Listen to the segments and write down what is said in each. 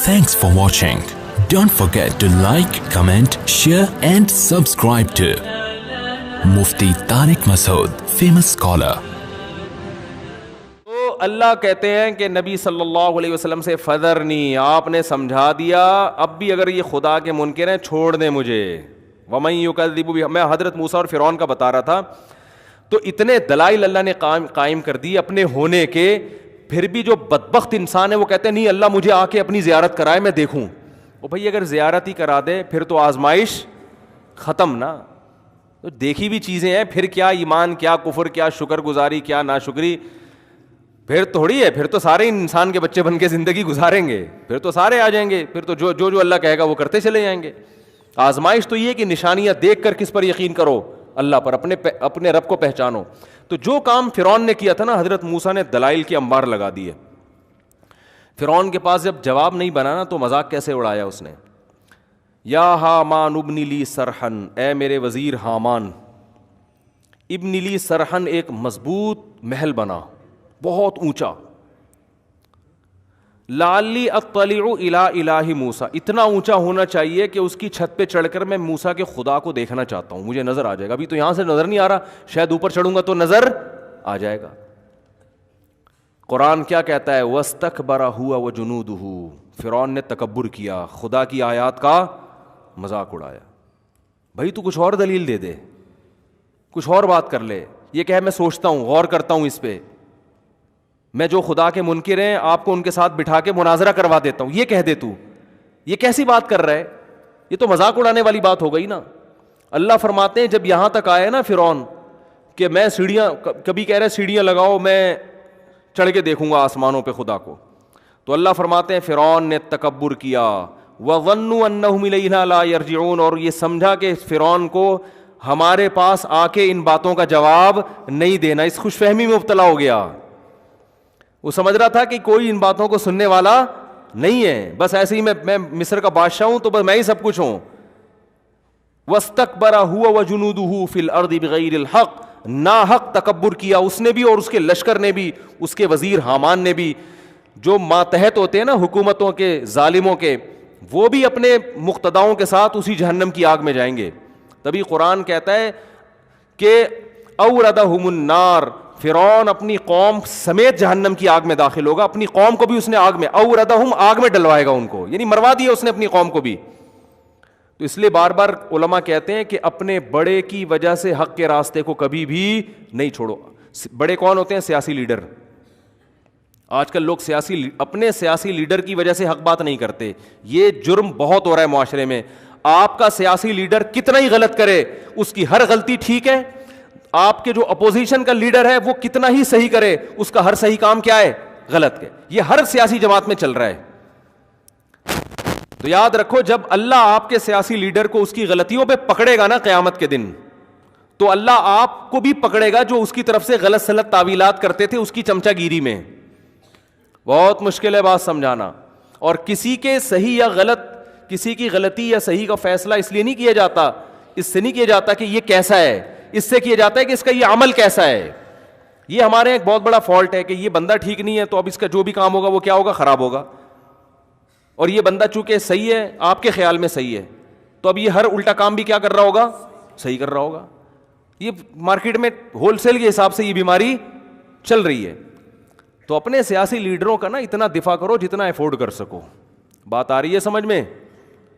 Thanks for watching. Don't forget to like, comment, share and subscribe to Mufti Tariq Masood, famous scholar. تو اللہ کہتے ہیں کہ نبی صلی اللہ علیہ وسلم سے فذرنی، آپ نے سمجھا دیا، اب بھی اگر یہ خدا کے منکر ہیں چھوڑ دیں مجھے. وَمَن يُكَذِّبُ بِهِ، میں حضرت موسیٰ اور فرعون کا بتا رہا تھا. تو اتنے دلائل اللہ نے قائم کر دی اپنے ہونے کے، پھر بھی جو بدبخت انسان ہے وہ کہتے ہیں نہیں اللہ مجھے آ کے اپنی زیارت کرائے میں دیکھوں. وہ بھائی اگر زیارت ہی کرا دے پھر تو آزمائش ختم نا. تو دیکھی بھی چیزیں ہیں، پھر کیا ایمان، کیا کفر، کیا شکر گزاری، کیا ناشکری، پھر تھوڑی ہے. پھر تو سارے انسان کے بچے بن کے زندگی گزاریں گے، پھر تو سارے آ جائیں گے، پھر تو جو اللہ کہے گا وہ کرتے چلے جائیں گے. آزمائش تو یہ کہ نشانیاں دیکھ کر کس پر یقین کرو، اللہ پر، اپنے رب کو پہچانو. تو جو کام فرعون نے کیا تھا نا، حضرت موسیٰ نے دلائل کی انبار لگا دی ہے. فرعون کے پاس جب جواب نہیں بنا نا تو مذاق کیسے اڑایا اس نے. یا حامان ابن لی سرحن، اے میرے وزیر حامان، ابن لی سرحن، ایک مضبوط محل بنا بہت اونچا. لعلی اطلع الی الہ موسیٰ، اتنا اونچا ہونا چاہیے کہ اس کی چھت پہ چڑھ کر میں موسیٰ کے خدا کو دیکھنا چاہتا ہوں، مجھے نظر آ جائے گا. ابھی تو یہاں سے نظر نہیں آ رہا، شاید اوپر چڑھوں گا تو نظر آ جائے گا. قرآن کیا کہتا ہے؟ وَاسْتَكْبَرَ هُوَ وَجُنُودُهُ، فرعون نے تکبر کیا، خدا کی آیات کا مذاق اڑایا. بھائی تو کچھ اور دلیل دے دے، کچھ اور بات کر لے. یہ کہ میں سوچتا ہوں، غور کرتا ہوں اس پہ، میں جو خدا کے منکر ہیں آپ کو ان کے ساتھ بٹھا کے مناظرہ کروا دیتا ہوں، یہ کہہ دے تو. یہ کیسی بات کر رہا ہے؟ یہ تو مذاق اڑانے والی بات ہو گئی نا. اللہ فرماتے ہیں جب یہاں تک آئے نا فرعون کہ میں سیڑھیاں، کبھی کہہ رہے سیڑھیاں لگاؤ میں چڑھ کے دیکھوں گا آسمانوں پہ خدا کو، تو اللہ فرماتے ہیں فرعون نے تکبر کیا. وَظَنُّوا أَنَّهُمْ إِلَيْنَا لَا يَرْجِعُونَ، اور یہ سمجھا کہ فرعون کو ہمارے پاس آ کے ان باتوں کا جواب نہیں دینا. اس خوش فہمی میں مبتلا ہو گیا. وہ سمجھ رہا تھا کہ کوئی ان باتوں کو سننے والا نہیں ہے، بس ایسے ہی میں مصر کا بادشاہ ہوں تو بس میں ہی سب کچھ ہوں. وَاسْتَكْبَرَ هُوَ وَجُنُودُهُ فِي الْأَرْضِ بِغَيْرِ الْحَقِّ، ناحق تکبر کیا اس نے بھی اور اس کے لشکر نے بھی، اس کے وزیر حامان نے بھی. جو ماتحت ہوتے ہیں نا حکومتوں کے، ظالموں کے، وہ بھی اپنے مقتداؤں کے ساتھ اسی جہنم کی آگ میں جائیں گے. تبھی قرآن کہتا ہے کہ اوردہم النار، فرعون اپنی قوم سمیت جہنم کی آگ میں داخل ہوگا. اپنی قوم کو بھی اس نے آگ میں، اوردہم، آگ میں ڈلوائے گا ان کو، یعنی مروا دیا اس نے اپنی قوم کو بھی. تو اس لیے بار بار علماء کہتے ہیں کہ اپنے بڑے کی وجہ سے حق کے راستے کو کبھی بھی نہیں چھوڑو. بڑے کون ہوتے ہیں؟ سیاسی لیڈر. آج کل لوگ اپنے سیاسی لیڈر کی وجہ سے حق بات نہیں کرتے. یہ جرم بہت ہو رہا ہے معاشرے میں. آپ کا سیاسی لیڈر کتنا ہی غلط کرے اس کی ہر غلطی ٹھیک ہے. آپ کے جو اپوزیشن کا لیڈر ہے وہ کتنا ہی صحیح کرے اس کا ہر صحیح کام کیا ہے؟ غلط ہے. یہ ہر سیاسی جماعت میں چل رہا ہے. تو یاد رکھو جب اللہ آپ کے سیاسی لیڈر کو اس کی غلطیوں پہ پکڑے گا نا قیامت کے دن، تو اللہ آپ کو بھی پکڑے گا جو اس کی طرف سے غلط سلط تعویلات کرتے تھے اس کی چمچہ گیری میں. بہت مشکل ہے بات سمجھانا. اور کسی کے صحیح یا غلط، کسی کی غلطی یا صحیح کا فیصلہ اس لیے نہیں کیا جاتا، اس سے نہیں کیا جاتا کہ یہ کیسا ہے، اس سے کیا جاتا ہے کہ اس کا یہ عمل کیسا ہے. یہ ہمارے ایک بہت بڑا فالٹ ہے کہ یہ بندہ ٹھیک نہیں ہے تو اب اس کا جو بھی کام ہوگا وہ کیا ہوگا؟ خراب ہوگا. اور یہ بندہ چونکہ صحیح ہے، آپ کے خیال میں صحیح ہے، تو اب یہ ہر الٹا کام بھی کیا کر رہا ہوگا؟ صحیح کر رہا ہوگا. یہ مارکیٹ میں ہول سیل کے حساب سے یہ بیماری چل رہی ہے. تو اپنے سیاسی لیڈروں کا نا اتنا دفاع کرو جتنا افورڈ کر سکو. بات آ رہی ہے سمجھ میں؟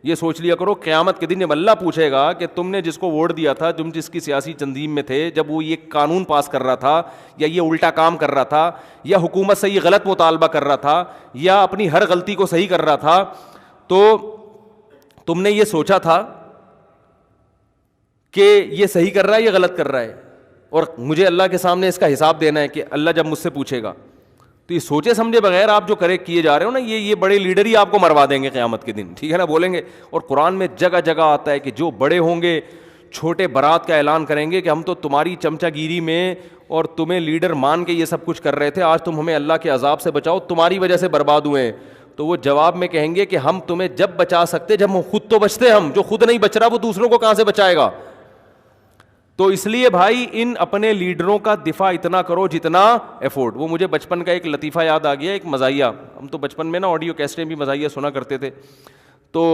یہ سوچ لیا کرو قیامت کے دن جب اللہ پوچھے گا کہ تم نے جس کو ووٹ دیا تھا، تم جس کی سیاسی تنظیم میں تھے، جب وہ یہ قانون پاس کر رہا تھا یا یہ الٹا کام کر رہا تھا یا حکومت سے یہ غلط مطالبہ کر رہا تھا یا اپنی ہر غلطی کو صحیح کر رہا تھا، تو تم نے یہ سوچا تھا کہ یہ صحیح کر رہا ہے یا غلط کر رہا ہے، اور مجھے اللہ کے سامنے اس کا حساب دینا ہے کہ اللہ جب مجھ سے پوچھے گا. تو یہ سوچے سمجھے بغیر آپ جو کیے جا رہے ہو نا، یہ بڑے لیڈر ہی آپ کو مروا دیں گے قیامت کے دن. ٹھیک ہے نا؟ بولیں گے. اور قرآن میں جگہ جگہ آتا ہے کہ جو بڑے ہوں گے چھوٹے برات کا اعلان کریں گے کہ ہم تو تمہاری چمچہ گیری میں اور تمہیں لیڈر مان کے یہ سب کچھ کر رہے تھے، آج تم ہمیں اللہ کے عذاب سے بچاؤ، تمہاری وجہ سے برباد ہوئے ہیں. تو وہ جواب میں کہیں گے کہ ہم تمہیں جب بچا سکتے جب ہم خود تو بچتے، ہم جو خود نہیں بچ رہا وہ دوسروں کو کہاں سے بچائے گا. تو اس لیے بھائی ان اپنے لیڈروں کا دفاع اتنا کرو جتنا ایفورٹ. وہ مجھے بچپن کا ایک لطیفہ یاد آ گیا, ایک مزاحیہ. ہم تو بچپن میں نا آڈیو کیسٹیں بھی مزاحیہ سنا کرتے تھے, تو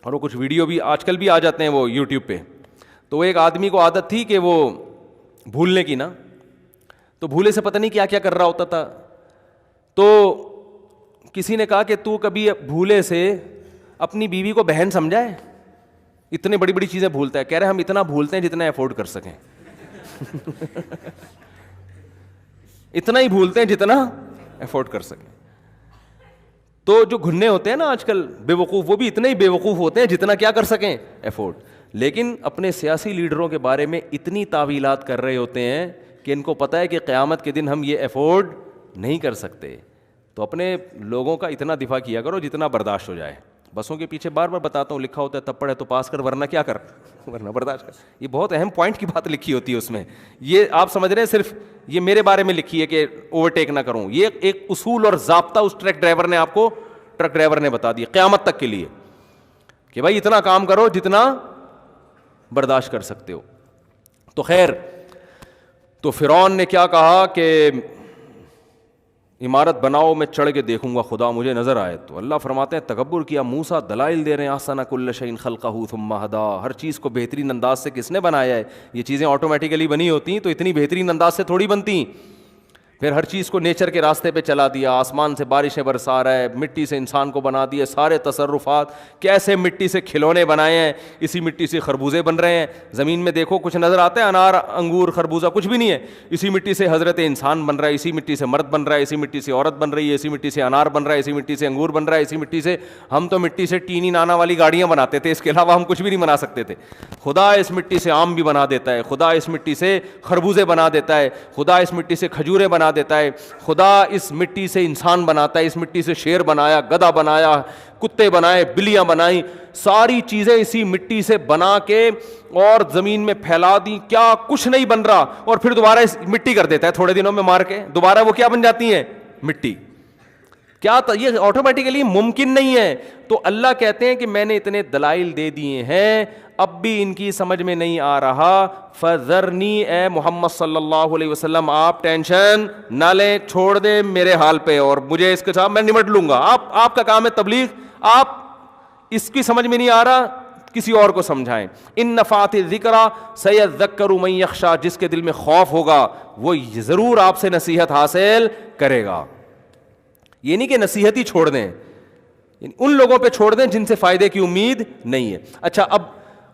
اور وہ کچھ ویڈیو بھی آج کل بھی آ جاتے ہیں وہ یوٹیوب پہ. تو وہ ایک آدمی کو عادت تھی کہ وہ بھولنے کی نا, تو بھولے سے پتہ نہیں کیا کیا کر رہا ہوتا تھا. تو کسی نے کہا کہ تو کبھی بھولے سے اپنی بیوی کو بہن سمجھا ہے؟ اتنی بڑی بڑی چیزیں بھولتا ہے. کہہ رہے ہم اتنا بھولتے ہیں جتنا افورڈ کر سکیں. اتنا ہی بھولتے ہیں جتنا افورڈ کر سکیں. تو جو گھنے ہوتے ہیں نا آج کل بے وقوف, وہ بھی اتنے ہی بے وقوف ہوتے ہیں جتنا کیا کر سکیں افورڈ. لیکن اپنے سیاسی لیڈروں کے بارے میں اتنی تعویلات کر رہے ہوتے ہیں کہ ان کو پتہ ہے کہ قیامت کے دن ہم یہ افورڈ نہیں کر سکتے. تو اپنے لوگوں کا اتنا دفاع کیا کرو جتنا برداشت ہو جائے. بسوں کے پیچھے بار بار بتاتا ہوں, لکھا ہوتا ہے تب پڑھے تو پاس کر, ورنہ کیا کر, ورنہ برداشت کر. یہ بہت اہم پوائنٹ کی بات لکھی ہوتی ہے اس میں. یہ آپ سمجھ رہے ہیں صرف یہ میرے بارے میں لکھی ہے کہ اوورٹیک نہ کروں. یہ ایک اصول اور ضابطہ اس ٹرک ڈرائیور نے بتا دیا قیامت تک کے لیے کہ بھائی اتنا کام کرو جتنا برداشت کر سکتے ہو. تو خیر, تو فرعون نے کیا کہا کہ عمارت بناؤ, میں چڑھ کے دیکھوں گا خدا مجھے نظر آئے. تو اللہ فرماتے ہیں تکبر کیا, موسیٰ دلائل دے رہے ہیں, احسن کل شیء خلقہ ثم ہدی, ہر چیز کو بہترین انداز سے کس نے بنایا ہے. یہ چیزیں آٹومیٹیکلی بنی ہوتی ہیں تو اتنی بہترین انداز سے تھوڑی بنتی. پھر ہر چیز کو نیچر کے راستے پہ چلا دیا, آسمان سے بارشیں برسا رہا ہے, مٹی سے انسان کو بنا دیے, سارے تصرفات کیسے مٹی سے کھلونے بنائے ہیں, اسی مٹی سے خربوزے بن رہے ہیں. زمین میں دیکھو کچھ نظر آتا ہے, انار انگور خربوزہ کچھ بھی نہیں ہے. اسی مٹی سے حضرت انسان بن رہا ہے, اسی مٹی سے مرد بن رہا ہے, اسی مٹی سے عورت بن رہی ہے, اسی مٹی سے انار بن رہا ہے, اسی مٹی سے انگور بن رہا ہے, اسی مٹی سے. ہم تو مٹی سے ٹینی نانا والی گاڑیاں بناتے تھے, اس کے علاوہ ہم کچھ بھی نہیں بنا سکتے تھے. خدا اس مٹی سے آم بھی بنا دیتا ہے, خدا اس مٹی سے خربوزے بنا دیتا ہے, خدا اس مٹی سے کھجوریں بنا دیتا ہے, خدا اس مٹی سے انسان بناتا ہے, اس مٹی سے شیر بنایا, گدھا بنایا, کتے بنائے, بلیاں بنائیں, ساری چیزیں اسی مٹی سے بنا کے اور زمین میں پھیلا دی. کیا کچھ نہیں بن رہا, اور پھر دوبارہ اس مٹی کر دیتا ہے, تھوڑے دنوں میں مار کے دوبارہ وہ کیا بن جاتی ہیں, مٹی. کیا یہ آٹومیٹیکلی ممکن نہیں ہے. تو اللہ کہتے ہیں کہ میں نے اتنے دلائل دے دیے ہیں, اب بھی ان کی سمجھ میں نہیں آ رہا. فذرنی, اے محمد صلی اللہ علیہ وسلم آپ ٹینشن نہ لیں, چھوڑ دیں میرے حال پہ, اور مجھے اس کے ساتھ میں نمٹ لوں گا. آپ کا کام ہے تبلیغ, آپ اس کی سمجھ میں نہیں آ رہا کسی اور کو سمجھائیں. ان نفعت الذکریٰ سیذکر من یخشیٰ, جس کے دل میں خوف ہوگا وہ ضرور آپ سے نصیحت حاصل کرے گا. یہ نہیں کہ نصیحت ہی چھوڑ دیں, ان لوگوں پہ چھوڑ دیں جن سے فائدے کی امید نہیں ہے. اچھا, اب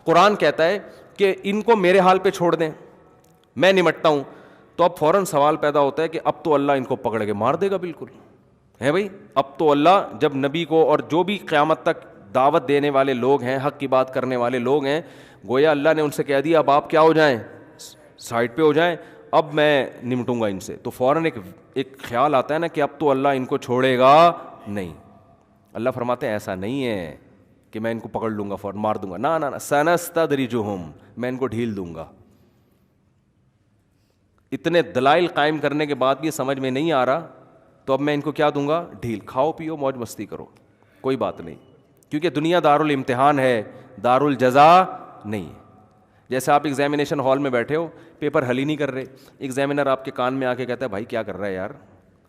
قرآن کہتا ہے کہ ان کو میرے حال پہ چھوڑ دیں, میں نمٹتا ہوں. تو اب فوراً سوال پیدا ہوتا ہے کہ اب تو اللہ ان کو پکڑ کے مار دے گا. بالکل ہے بھائی, اب تو اللہ جب نبی کو اور جو بھی قیامت تک دعوت دینے والے لوگ ہیں, حق کی بات کرنے والے لوگ ہیں, گویا اللہ نے ان سے کہہ دیا اب آپ کیا ہو جائیں, سائڈ پہ ہو جائیں, اب میں نمٹوں گا ان سے. تو فوراً ایک خیال آتا ہے نا کہ اب تو اللہ ان کو چھوڑے گا نہیں. اللہ فرماتے ہیں ایسا نہیں ہے کہ میں ان کو پکڑ لوں گا فوراً مار دوں گا, نہ سنستدرجہم, میں ان کو ڈھیل دوں گا. اتنے دلائل قائم کرنے کے بعد بھی سمجھ میں نہیں آ رہا, تو اب میں ان کو کیا دوں گا, ڈھیل. کھاؤ پیو موج مستی کرو, کوئی بات نہیں, کیونکہ دنیا دار الامتحان ہے, دار الجزا نہیں ہے. جیسے آپ ایگزامینیشن ہال میں بیٹھے ہو, پیپر حل ہی نہیں کر رہے, ایگزامینر آپ کے کان میں آ کے کہتا ہے بھائی کیا کر رہا ہے یار,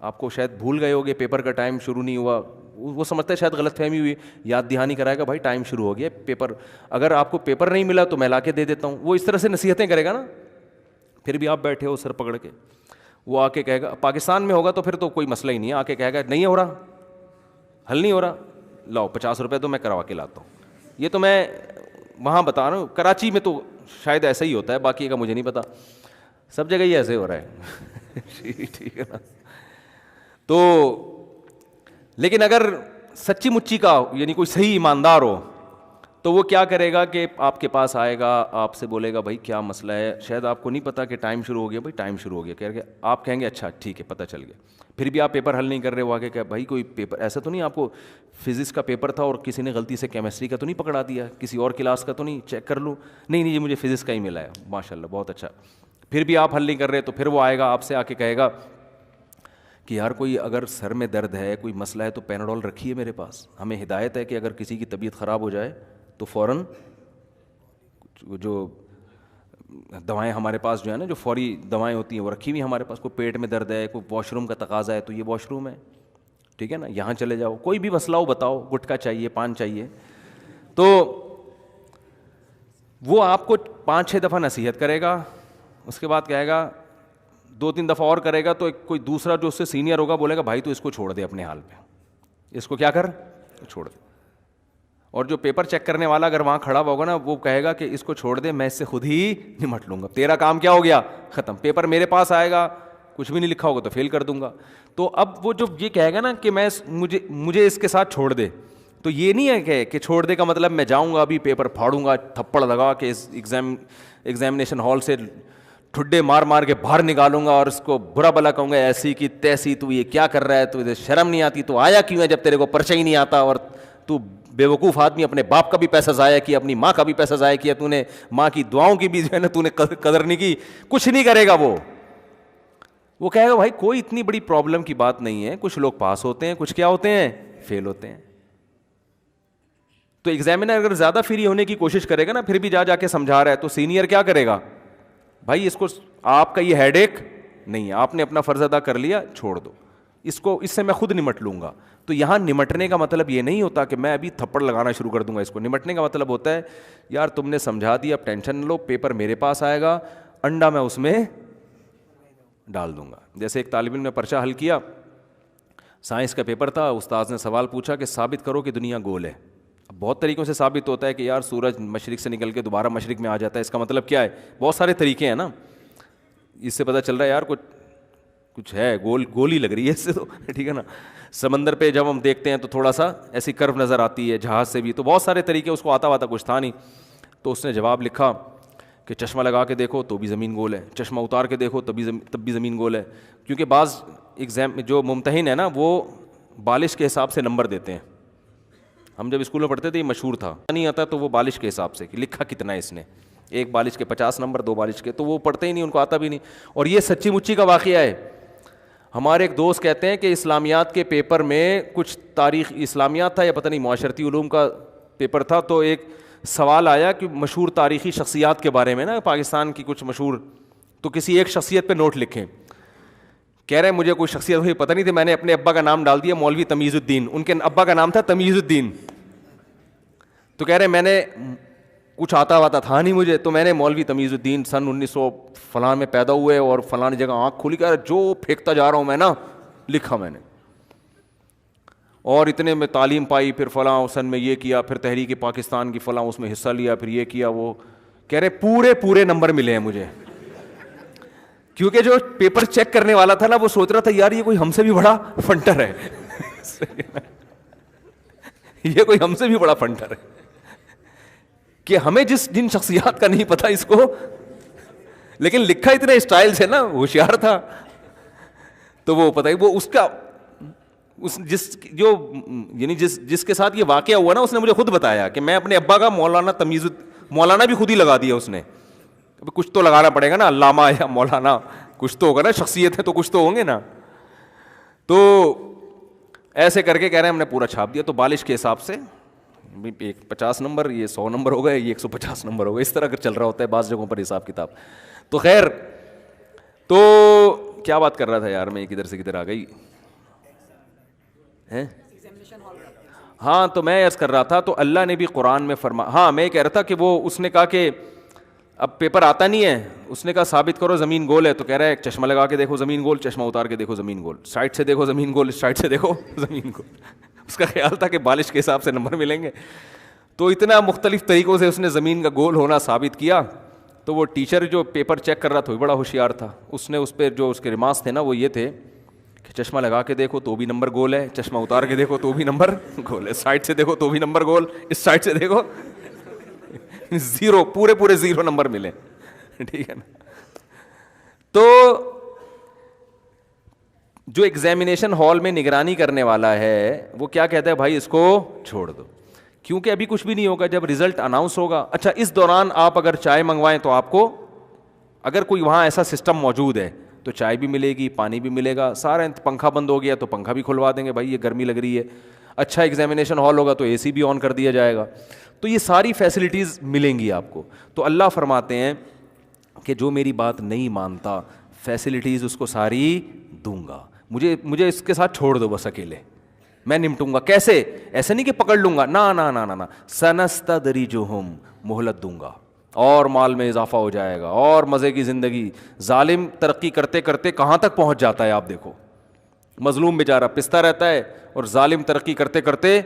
آپ کو شاید بھول گئے ہوگے, پیپر کا ٹائم شروع نہیں ہوا. وہ سمجھتا ہے شاید غلط فہمی ہوئی, یاد دہانی کرائے گا بھائی ٹائم شروع ہو گیا پیپر, اگر آپ کو پیپر نہیں ملا تو میں لا کے دے دیتا ہوں. وہ اس طرح سے نصیحتیں کرے گا نا. پھر بھی آپ بیٹھے ہو سر پکڑ کے, وہ آ کے کہے گا, پاکستان میں ہوگا تو پھر تو کوئی مسئلہ ہی نہیں ہے, آ کے کہے گا نہیں ہو رہا, حل نہیں ہو رہا, لاؤ 50 روپے تو میں کروا کے لاتا ہوں. یہ تو میں وہاں بتا رہا ہوں, کراچی میں تو شاید ایسا ہی ہوتا ہے, باقی کا مجھے نہیں پتا, سب جگہ ہی ایسے ہو رہا ہے. ٹھیک ہے نا. تو لیکن اگر سچی مچی کا یعنی کوئی صحیح ایماندار ہو تو وہ کیا کرے گا کہ آپ کے پاس آئے گا, آپ سے بولے گا بھائی کیا مسئلہ ہے, شاید آپ کو نہیں پتا کہ ٹائم شروع ہو گیا, بھائی ٹائم شروع ہو گیا, کہہ کے آپ کہیں گے اچھا ٹھیک ہے پتہ چل گیا. پھر بھی آپ پیپر حل نہیں کر رہے, وہ آگے کہ بھائی کوئی پیپر ایسا تو نہیں آپ کو فزکس کا پیپر تھا اور کسی نے غلطی سے کیمسٹری کا تو نہیں پکڑا دیا, کسی اور کلاس کا تو نہیں, چیک کر لوں, نہیں یہ مجھے فزکس کا ہی ملا ہے, ماشاء اللہ بہت اچھا. پھر بھی آپ حل نہیں کر رہے, تو پھر وہ آئے گا آپ سے آ کے کہے گا کہ یار کوئی اگر سر میں درد ہے, کوئی مسئلہ ہے تو پیناڈول رکھیے میرے پاس. ہمیں ہدایت ہے کہ اگر کسی کی طبیعت خراب ہو جائے تو فوراً جو دوائیں ہمارے پاس جو ہے نا, جو فوری دوائیں ہوتی ہیں وہ رکھی ہوئی ہمارے پاس. کوئی پیٹ میں درد ہے, کوئی واش روم کا تقاضا ہے, تو یہ واش روم ہے, ٹھیک ہے نا, یہاں چلے جاؤ. کوئی بھی مسئلہ ہو بتاؤ, گٹکا چاہیے, پان چاہیے, تو وہ آپ کو 5-6 دفعہ نصیحت کرے گا, اس کے بعد کہے گا 2-3 دفعہ اور کرے گا, تو کوئی دوسرا جو اس سے سینئر ہوگا بولے گا بھائی تو اس کو چھوڑ دے اپنے حال پہ, اس کو کیا کر, چھوڑ دے. اور جو پیپر چیک کرنے والا اگر وہاں کھڑا ہوگا نا, وہ کہے گا کہ اس کو چھوڑ دے, میں اس سے خود ہی نمٹ لوں گا, تیرا کام کیا ہو گیا, ختم. پیپر میرے پاس آئے گا, کچھ بھی نہیں لکھا ہوگا تو فیل کر دوں گا. تو اب وہ جو یہ کہے گا نا کہ مجھے اس کے ساتھ چھوڑ دے, تو یہ نہیں ہے کہ چھوڑ دے کا مطلب میں جاؤں گا ابھی پیپر پھاڑوں گا, تھپڑ لگا کے اس ایگزامینیشن ہال سے ٹھڈے مار مار کے باہر نکالوں گا اور اس کو برا بلا کہوں گا ایسی کی تیسی, تو یہ کیا کر رہا ہے, تو شرم نہیں آتی, تو آیا کیوں ہے جب تیرے کو پرچہ ہی نہیں آتا, اور تو بے وقوف آدمی, اپنے باپ کا بھی پیسہ ضائع کیا, اپنی ماں کا بھی پیسہ ضائع کیا, تو نے ماں کی دعاؤں کی بھی جو ہے نا تو نے قدر نہیں کی. کچھ نہیں کرے گا وہ کہے گا بھائی کوئی اتنی بڑی پرابلم کی بات نہیں ہے, کچھ لوگ پاس ہوتے ہیں, کچھ کیا ہوتے ہیں, فیل ہوتے ہیں. تو ایگزامینر اگر زیادہ فری ہونے کی کوشش کرے گا نا, پھر بھی جا کے سمجھا رہا ہے, تو سینئر کیا کرے گا, بھائی اس کو, آپ کا یہ ہیڈ ایک نہیں ہے, آپ نے اپنا فرض ادا کر لیا, چھوڑ دو اس سے میں خود نمٹ لوں گا. تو یہاں نمٹنے کا مطلب یہ نہیں ہوتا کہ میں ابھی تھپڑ لگانا شروع کر دوں گا اس کو. نمٹنے کا مطلب ہوتا ہے یار تم نے سمجھا دیا, اب ٹینشن نہ لو, پیپر میرے پاس آئے گا, انڈا میں اس میں ڈال دوں گا. جیسے ایک طالب علم نے پرچہ حل کیا, سائنس کا پیپر تھا, استاذ نے سوال پوچھا کہ ثابت کرو کہ دنیا گول ہے. اب بہت طریقوں سے ثابت ہوتا ہے کہ یار سورج مشرق سے نکل کے دوبارہ مشرق میں آ جاتا ہے, اس کا مطلب کیا ہے, بہت سارے طریقے ہیں نا, اس سے پتہ چل رہا ہے یار کچھ ہے, گول ہی لگ رہی ہے اس سے تو, ٹھیک ہے نا. سمندر پہ جب ہم دیکھتے ہیں تو تھوڑا سا ایسی کرو نظر آتی ہے, جہاز سے بھی, تو بہت سارے طریقے, اس کو آتا کچھ تھا نہیں. تو اس نے جواب لکھا کہ چشمہ لگا کے دیکھو تو بھی زمین گول ہے, چشمہ اتار کے دیکھو تب بھی زمین گول ہے. کیونکہ بعض ایگزام جو ممتحن ہے نا وہ بالش کے حساب سے نمبر دیتے ہیں. ہم جب اسکول میں پڑھتے تھے یہ مشہور تھا, نہیں آتا تو وہ بالش کے حساب سے کہ لکھا کتنا ہے اس نے, ایک بالش کے 50 نمبر, 2 بالش کے, تو وہ پڑھتے ہی نہیں, ان کو آتا بھی نہیں. اور یہ سچی مچی کا واقعہ ہے. ہمارے ایک دوست کہتے ہیں کہ اسلامیات کے پیپر میں کچھ تاریخ, اسلامیات تھا یا پتہ نہیں معاشرتی علوم کا پیپر تھا, تو ایک سوال آیا کہ مشہور تاریخی شخصیات کے بارے میں نا, پاکستان کی کچھ مشہور, تو کسی ایک شخصیت پہ نوٹ لکھیں. کہہ رہے ہیں مجھے کوئی شخصیت ہوئی پتہ نہیں تھی, میں نے اپنے ابا کا نام ڈال دیا مولوی تمیز الدین, ان کے ابا کا نام تھا تمیز الدین. تو کہہ رہے ہیں میں نے کچھ آتا تھا نہیں مجھے, تو میں نے مولوی تمیز الدین سن 1900 فلاں میں پیدا ہوئے اور فلاں جگہ آنکھ کھولی, کہہ رہا جو پھینکتا جا رہا ہوں میں نا, لکھا میں نے, اور اتنے میں تعلیم پائی, پھر فلاں سن میں یہ کیا, پھر تحریک پاکستان کی فلاں اس میں حصہ لیا, پھر یہ کیا وہ. کہہ رہے پورے نمبر ملے ہیں مجھے, کیونکہ جو پیپر چیک کرنے والا تھا نا وہ سوچ رہا تھا یار یہ کوئی ہم سے بھی بڑا فنٹر ہے, یہ کوئی ہم سے بھی بڑا فنٹر ہے, کہ ہمیں جن شخصیات کا نہیں پتا اس کو, لیکن لکھا اتنے اسٹائل سے نا, ہوشیار تھا. تو وہ پتہ ہی وہ اس کا جس کے ساتھ یہ واقعہ ہوا نا, اس نے مجھے خود بتایا کہ میں اپنے ابا کا مولانا بھی خود ہی لگا دیا اس نے. کچھ تو لگانا پڑے گا نا, علامہ یا مولانا کچھ تو ہوگا نا, شخصیت ہے تو کچھ تو ہوں گے نا. تو ایسے کر کے کہہ رہے ہیں ہم نے پورا چھاپ دیا. تو بالش کے حساب سے ایک 50 نمبر, یہ 100 نمبر ہو گئے, یہ 150 نمبر ہو گئے, اس طرح کر چل رہا ہوتا ہے بعض جگہوں پر حساب کتاب. تو خیر, تو کیا بات کر رہا تھا یار میں, کدھر سے کدھر آ گئی. ہاں تو میں عرض کر رہا تھا, تو اللہ نے بھی قرآن میں ہاں میں کہہ رہا تھا کہ وہ اس نے کہا کہ اب پیپر آتا نہیں ہے, اس نے کہا ثابت کرو زمین گول ہے. تو کہہ رہا ہے چشمہ لگا کے دیکھو زمین گول, چشمہ اتار کے دیکھو زمین گول, سائڈ سے دیکھو زمین گول, سائڈ سے دیکھو زمین گول. اس کا خیال تھا کہ بالش کے حساب سے نمبر ملیں گے. تو اتنا مختلف طریقوں سے اس نے زمین کا گول ہونا ثابت کیا. تو وہ ٹیچر جو پیپر چیک کر رہا تھا وہ بڑا ہوشیار تھا, اس نے اس پہ جو اس کے ریمارکس تھے نا وہ یہ تھے کہ چشمہ لگا کے دیکھو تو بھی نمبر گول ہے, چشمہ اتار کے دیکھو تو بھی نمبر گول ہے, سائڈ سے دیکھو تو بھی نمبر گول, اس سائڈ سے دیکھو زیرو, پورے 0 نمبر ملے, ٹھیک ہے نا. تو جو ایگزامینیشن ہال میں نگرانی کرنے والا ہے وہ کیا کہتا ہے, بھائی اس کو چھوڑ دو, کیونکہ ابھی کچھ بھی نہیں ہوگا, جب رزلٹ اناؤنس ہوگا. اچھا اس دوران آپ اگر چائے منگوائیں تو آپ کو, اگر کوئی وہاں ایسا سسٹم موجود ہے تو چائے بھی ملے گی, پانی بھی ملے گا, سارا. پنکھا بند ہو گیا تو پنکھا بھی کھلوا دیں گے, بھائی یہ گرمی لگ رہی ہے. اچھا ایگزامینیشن ہال ہوگا تو اے سی بھی آن کر دیا جائے گا. تو یہ ساری فیسلٹیز ملیں گی آپ کو. تو اللہ فرماتے ہیں کہ جو میری بات نہیں مانتا فیسلٹیز اس کو ساری دوں گا, مجھے اس کے ساتھ چھوڑ دو بس اکیلے, میں نمٹوں گا. کیسے؟ ایسے نہیں کہ پکڑ لوں گا, نا نا نا نا, سنستدرجہم, مہلت دوں گا, اور مال میں اضافہ ہو جائے گا, اور مزے کی زندگی. ظالم ترقی کرتے کرتے کہاں تک پہنچ جاتا ہے آپ دیکھو, مظلوم بیچارہ پستا رہتا ہے, اور ظالم ترقی کرتے کرتے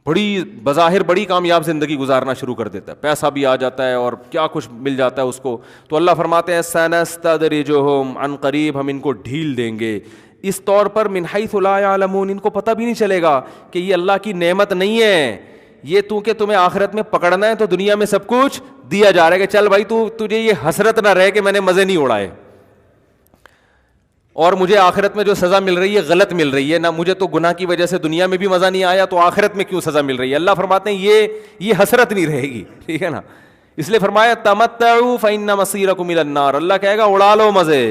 بڑی بظاہر بڑی کامیاب زندگی گزارنا شروع کر دیتا ہے, پیسہ بھی آ جاتا ہے اور کیا کچھ مل جاتا ہے اس کو. تو اللہ فرماتے ہیں سنستدرجہم, عن قریب ہم ان کو ڈھیل دیں گے, اس طور پر من حیث لا یعلمون, ان کو پتہ بھی نہیں چلے گا کہ یہ اللہ کی نعمت نہیں ہے, یہ تو کہ تمہیں آخرت میں پکڑنا ہے تو دنیا میں سب کچھ دیا جا رہا ہے کہ چل بھائی تجھے یہ حسرت نہ رہے کہ میں نے مزے نہیں اڑائے, اور مجھے آخرت میں جو سزا مل رہی ہے غلط مل رہی ہے, نہ مجھے تو گناہ کی وجہ سے دنیا میں بھی مزہ نہیں آیا تو آخرت میں کیوں سزا مل رہی ہے. اللہ فرماتے ہیں یہ حسرت نہیں رہے گی, ٹھیک ہے نا. اس لیے فرمایا تمتعوا فإن مصيركم إلى النار, اللہ کہے گا اڑا لو مزے,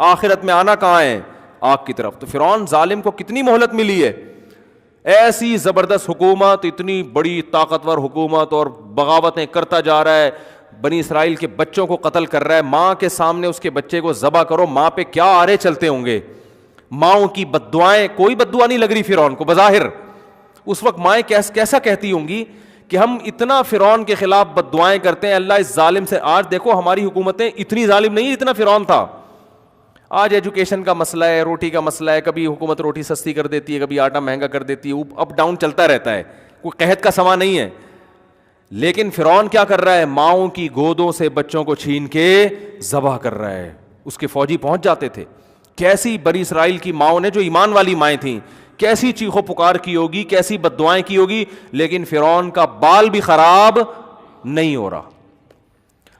آخرت میں آنا کہاں ہے؟ آگ کی طرف. تو فرعون ظالم کو کتنی مہلت ملی ہے, ایسی زبردست حکومت, اتنی بڑی طاقتور حکومت, اور بغاوتیں کرتا جا رہا ہے, بنی اسرائیل کے بچوں کو قتل کر رہا ہے, ماں کے سامنے اس کے بچے کو ذبح کرو, ماں پہ کیا آرے چلتے ہوں گے, ماؤں کی بددعائیں, کوئی بددعا نہیں لگ رہی فرعون کو بظاہر. اس وقت مائیں کیسا کہتی ہوں گی کہ ہم اتنا فرعون کے خلاف بددعائیں کرتے ہیں, اللہ اس ظالم سے. آج دیکھو ہماری حکومتیں اتنی ظالم نہیں جتنا فرعون تھا. آج ایجوکیشن کا مسئلہ ہے, روٹی کا مسئلہ ہے, کبھی حکومت روٹی سستی کر دیتی ہے, کبھی آٹا مہنگا کر دیتی ہے, اپ ڈاؤن چلتا رہتا ہے, کوئی قحط کا سما نہیں ہے. لیکن فرعون کیا کر رہا ہے؟ ماؤں کی گودوں سے بچوں کو چھین کے ذبح کر رہا ہے. اس کے فوجی پہنچ جاتے تھے. کیسی بنی اسرائیل کی ماؤں نے, جو ایمان والی مائیں تھیں, کیسی چیخو پکار کی ہوگی, کیسی بددعائیں کی ہوگی, لیکن فرعون کا بال بھی خراب نہیں ہو رہا.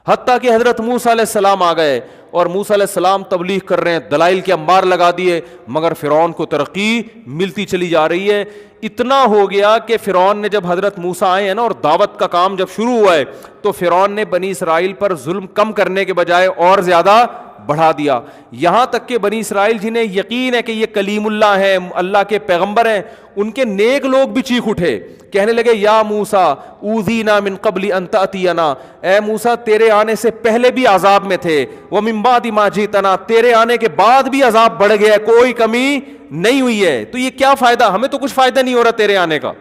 حتیٰ کہ حضرت موسیٰ علیہ السلام آ گئے, اور موسیٰ علیہ السلام تبلیغ کر رہے ہیں, دلائل کے انبار لگا دیے, مگر فرعون کو ترقی ملتی چلی جا رہی ہے. اتنا ہو گیا کہ فرعون نے, جب حضرت موسیٰ آئے ہیں نا اور دعوت کا کام جب شروع ہوا ہے, تو فرعون نے بنی اسرائیل پر ظلم کم کرنے کے بجائے اور زیادہ بڑھا دیا. یہاں تک کہ بنی اسرائیل جنہیں یقین ہے کہ یہ کلیم اللہ ہے, اللہ کے پیغمبر ہیں, ان کے نیک لوگ بھی چیخ اٹھے, کہنے لگے یا موسیٰ اوذینا من قبل ان تأتینا, اے موسیٰ تیرے آنے سے پہلے بھی عذاب میں تھے, ومن بعد ما جئتنا, تیرے آنے کے بعد بھی عذاب بڑھ گیا, کوئی کمی نہیں ہوئی ہے, تو یہ کیا فائدہ, ہمیں تو کچھ فائدہ نہیں ہو رہا تیرے آنے کا.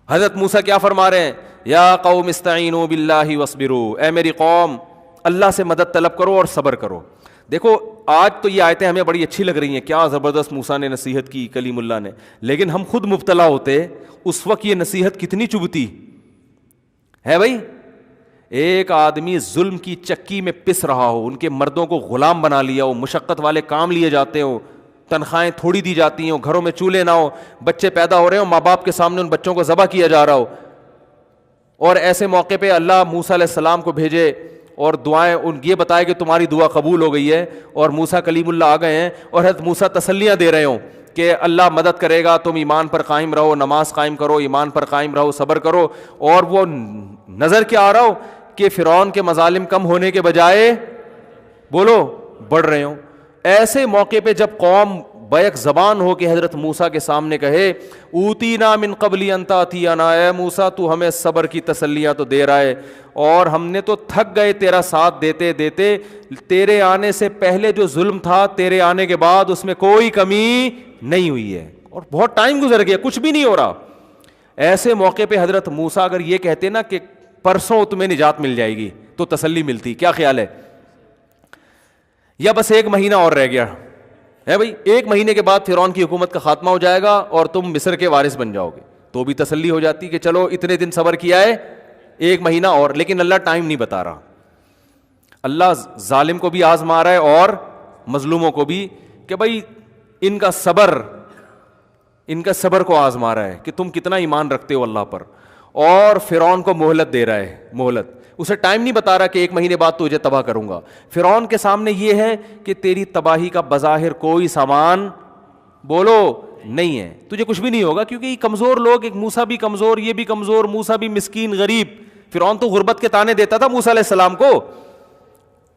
حضرت موسیٰ کیا فرما رہے ہیں؟ یا قوم استعینوا باللہ واصبروا, اے میری قوم اللہ سے مدد طلب کرو اور صبر کرو. دیکھو آج تو یہ آیتیں ہمیں بڑی اچھی لگ رہی ہیں, کیا زبردست موسیٰ نے نصیحت کی, کلیم اللہ نے, لیکن ہم خود مبتلا ہوتے اس وقت یہ نصیحت کتنی چبھتی ہے بھائی. ایک آدمی ظلم کی چکی میں پس رہا ہو, ان کے مردوں کو غلام بنا لیا ہو, مشقت والے کام لیے جاتے ہو, تنخواہیں تھوڑی دی جاتی ہوں, گھروں میں چولہے نہ ہو, بچے پیدا ہو رہے ہوں, ماں باپ کے سامنے ان بچوں کو ذبح کیا جا رہا ہو, اور ایسے موقع پہ اللہ موسیٰ علیہ السلام کو بھیجے اور دعائیں ان یہ بتائے کہ تمہاری دعا قبول ہو گئی ہے, اور موسیٰ کلیم اللہ آ گئے ہیں, اور حضرت موسیٰ تسلیاں دے رہے ہوں کہ اللہ مدد کرے گا, تم ایمان پر قائم رہو, نماز قائم کرو, ایمان پر قائم رہو, صبر کرو. اور وہ نظر کیا آ رہا ہو کہ فرعون کے مظالم کم ہونے کے بجائے بولو بڑھ رہے ہوں. ایسے موقع پہ جب قوم بیک زبان ہو کے حضرت موسیٰ کے سامنے کہے اوتینا من قبل ان تأتینا, اے موسیٰ تو ہمیں صبر کی تسلیاں تو دے رہا ہے, اور ہم نے تو تھک گئے تیرا ساتھ دیتے دیتے, تیرے آنے سے پہلے جو ظلم تھا تیرے آنے کے بعد اس میں کوئی کمی نہیں ہوئی ہے, اور بہت ٹائم گزر گیا کچھ بھی نہیں ہو رہا. ایسے موقع پہ حضرت موسیٰ اگر یہ کہتے نا کہ پرسوں تمہیں نجات مل جائے گی تو تسلی ملتی. کیا خیال ہے؟ یا بس ایک مہینہ اور رہ گیا ہے بھائی, ایک مہینے کے بعد فرعون کی حکومت کا خاتمہ ہو جائے گا اور تم مصر کے وارث بن جاؤ گے, تو بھی تسلی ہو جاتی کہ چلو اتنے دن صبر کیا ہے, ایک مہینہ اور. لیکن اللہ ٹائم نہیں بتا رہا, اللہ ظالم کو بھی آزما رہا ہے اور مظلوموں کو بھی, کہ بھائی ان کا صبر کو آزما رہا ہے کہ تم کتنا ایمان رکھتے ہو اللہ پر, اور فرعون کو مہلت دے رہا ہے, مہلت, اسے ٹائم نہیں بتا رہا کہ ایک مہینے بعد تجھے تباہ کروں گا. فرعون کے سامنے یہ ہے کہ تیری تباہی کا بظاہر کوئی سامان بولو نہیں ہے, تجھے کچھ بھی نہیں ہوگا, کیونکہ یہ کمزور لوگ, ایک موسیٰ بھی کمزور, یہ بھی کمزور, موسیٰ بھی مسکین غریب. فرعون تو غربت کے تانے دیتا تھا موسیٰ علیہ السلام کو,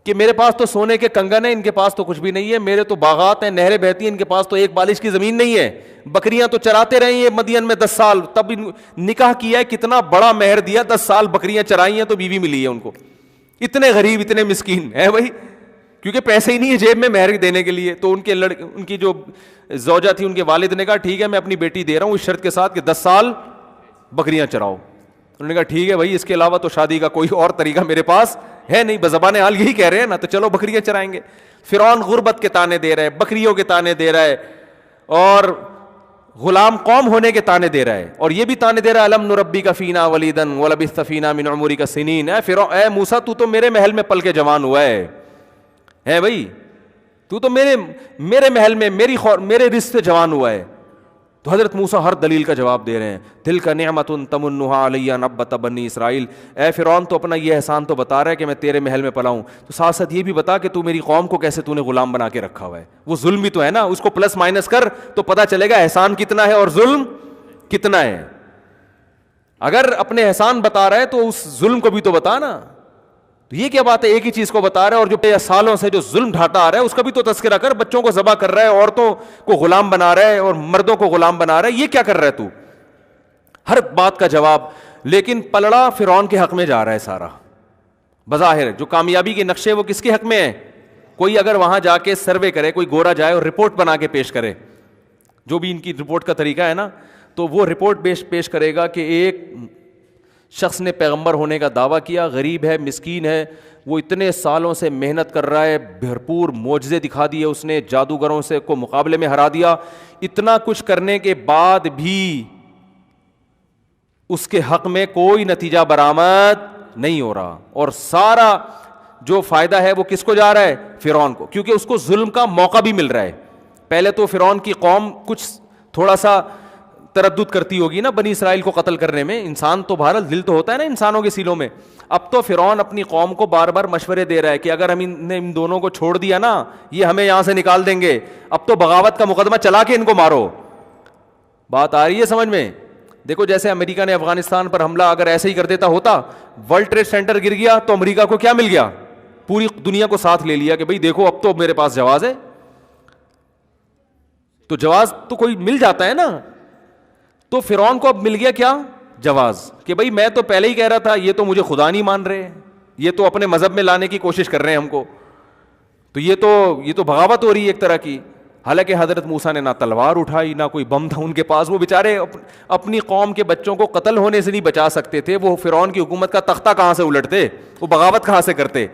کہ میرے پاس تو سونے کے کنگن ہیں, ان کے پاس تو کچھ بھی نہیں ہے, میرے تو باغات ہیں, نہریں بہتی ہیں, ان کے پاس تو ایک بالش کی زمین نہیں ہے, بکریاں تو چراتے رہے ہیں مدین میں 10 سال, تب نکاح کیا ہے, کتنا بڑا مہر دیا, 10 سال بکریاں چرائی ہیں تو بیوی ملی ہے ان کو. اتنے غریب, اتنے مسکین ہے بھائی, کیونکہ پیسے ہی نہیں ہے جیب میں مہر دینے کے لیے. تو ان کی جو زوجہ تھی, ان کے والد نے کہا ٹھیک ہے میں اپنی بیٹی دے رہا ہوں اس شرط کے ساتھ کہ 10 سال بکریاں چراؤ. انہوں نے کہا ٹھیک ہے بھائی, اس کے علاوہ تو شادی کا کوئی اور طریقہ میرے پاس ہے نہیں, بزبان حال یہی کہہ رہے ہیں نا, تو چلو بکریاں چرائیں گے. فرعون غربت کے تانے دے رہا ہے, بکریوں کے تانے دے رہا ہے, اور غلام قوم ہونے کے تانے دے رہا ہے, اور یہ بھی تانے دے رہا ہے الم نربی کا فینا ولیدن ولبثت فینا من عمرک سنین. اے موسیٰ تو تو میرے محل میں پل کے جوان ہوا ہے بھائی, تو تو میرے محل میں میرے رزق سے جوان ہوا ہے. تو حضرت موسیٰ ہر دلیل کا جواب دے رہے ہیں. تلک نعمت تمنھا علی ان عبدت بنی اسرائیل. اے فرعون تو اپنا یہ احسان تو بتا رہا ہے کہ میں تیرے محل میں پلا ہوں, تو ساتھ ساتھ یہ بھی بتا کہ تو میری قوم کو کیسے تو نے غلام بنا کے رکھا ہوا ہے. وہ ظلم بھی تو ہے نا, اس کو پلس مائنس کر تو پتہ چلے گا احسان کتنا ہے اور ظلم کتنا ہے. اگر اپنے احسان بتا رہا ہے تو اس ظلم کو بھی تو بتا نا. تو یہ کیا بات ہے, ایک ہی چیز کو بتا رہا ہے, اور جو سالوں سے جو ظلم ڈھاتا آ رہا ہے اس کا بھی تو تذکرہ کر. بچوں کو ذبح کر رہا ہے, عورتوں کو غلام بنا رہا ہے, اور مردوں کو غلام بنا رہا ہے, یہ کیا کر رہا ہے تو؟ ہر بات کا جواب. لیکن پلڑا فرعون کے حق میں جا رہا ہے سارا. بظاہر جو کامیابی کے نقشے وہ کس کے حق میں ہیں؟ کوئی اگر وہاں جا کے سروے کرے, کوئی گورا جائے اور رپورٹ بنا کے پیش کرے, جو بھی ان کی رپورٹ کا طریقہ ہے نا, تو وہ رپورٹ پیش کرے گا کہ ایک شخص نے پیغمبر ہونے کا دعویٰ کیا, غریب ہے, مسکین ہے, وہ اتنے سالوں سے محنت کر رہا ہے, بھرپور معجزے دکھا دیے اس نے, جادوگروں سے کو مقابلے میں ہرا دیا, اتنا کچھ کرنے کے بعد بھی اس کے حق میں کوئی نتیجہ برآمد نہیں ہو رہا, اور سارا جو فائدہ ہے وہ کس کو جا رہا ہے؟ فرعون کو, کیونکہ اس کو ظلم کا موقع بھی مل رہا ہے. پہلے تو فرعون کی قوم کچھ تھوڑا سا تردد کرتی ہوگی نا بنی اسرائیل کو قتل کرنے میں, انسان تو بہرحال دل تو ہوتا ہے نا انسانوں کے سیلوں میں. اب تو فرعون اپنی قوم کو بار بار مشورے دے رہا ہے کہ اگر ہم ان دونوں کو چھوڑ دیا نا, یہ ہمیں یہاں سے نکال دیں گے, اب تو بغاوت کا مقدمہ چلا کے ان کو مارو. بات آ رہی ہے سمجھ میں؟ دیکھو جیسے امریکہ نے افغانستان پر حملہ اگر ایسے ہی کر دیتا ہوتا, ورلڈ ٹریڈ سینٹر گر گیا تو امریکہ کو کیا مل گیا؟ پوری دنیا کو ساتھ لے لیا کہ بھئی دیکھو اب تو میرے پاس جواز ہے. تو جواز تو کوئی مل جاتا ہے نا. تو فرعون کو اب مل گیا کیا؟ جواز, کہ بھئی میں تو پہلے ہی کہہ رہا تھا, یہ تو مجھے خدا نہیں مان رہے, یہ تو اپنے مذہب میں لانے کی کوشش کر رہے ہیں ہم کو, تو یہ تو بغاوت ہو رہی ہے ایک طرح کی. حالانکہ حضرت موسیٰ نے نہ تلوار اٹھائی نہ کوئی بم تھا ان کے پاس, وہ بیچارے اپنی قوم کے بچوں کو قتل ہونے سے نہیں بچا سکتے تھے, وہ فرعون کی حکومت کا تختہ کہاں سے الٹتے, وہ بغاوت کہاں سے کرتے.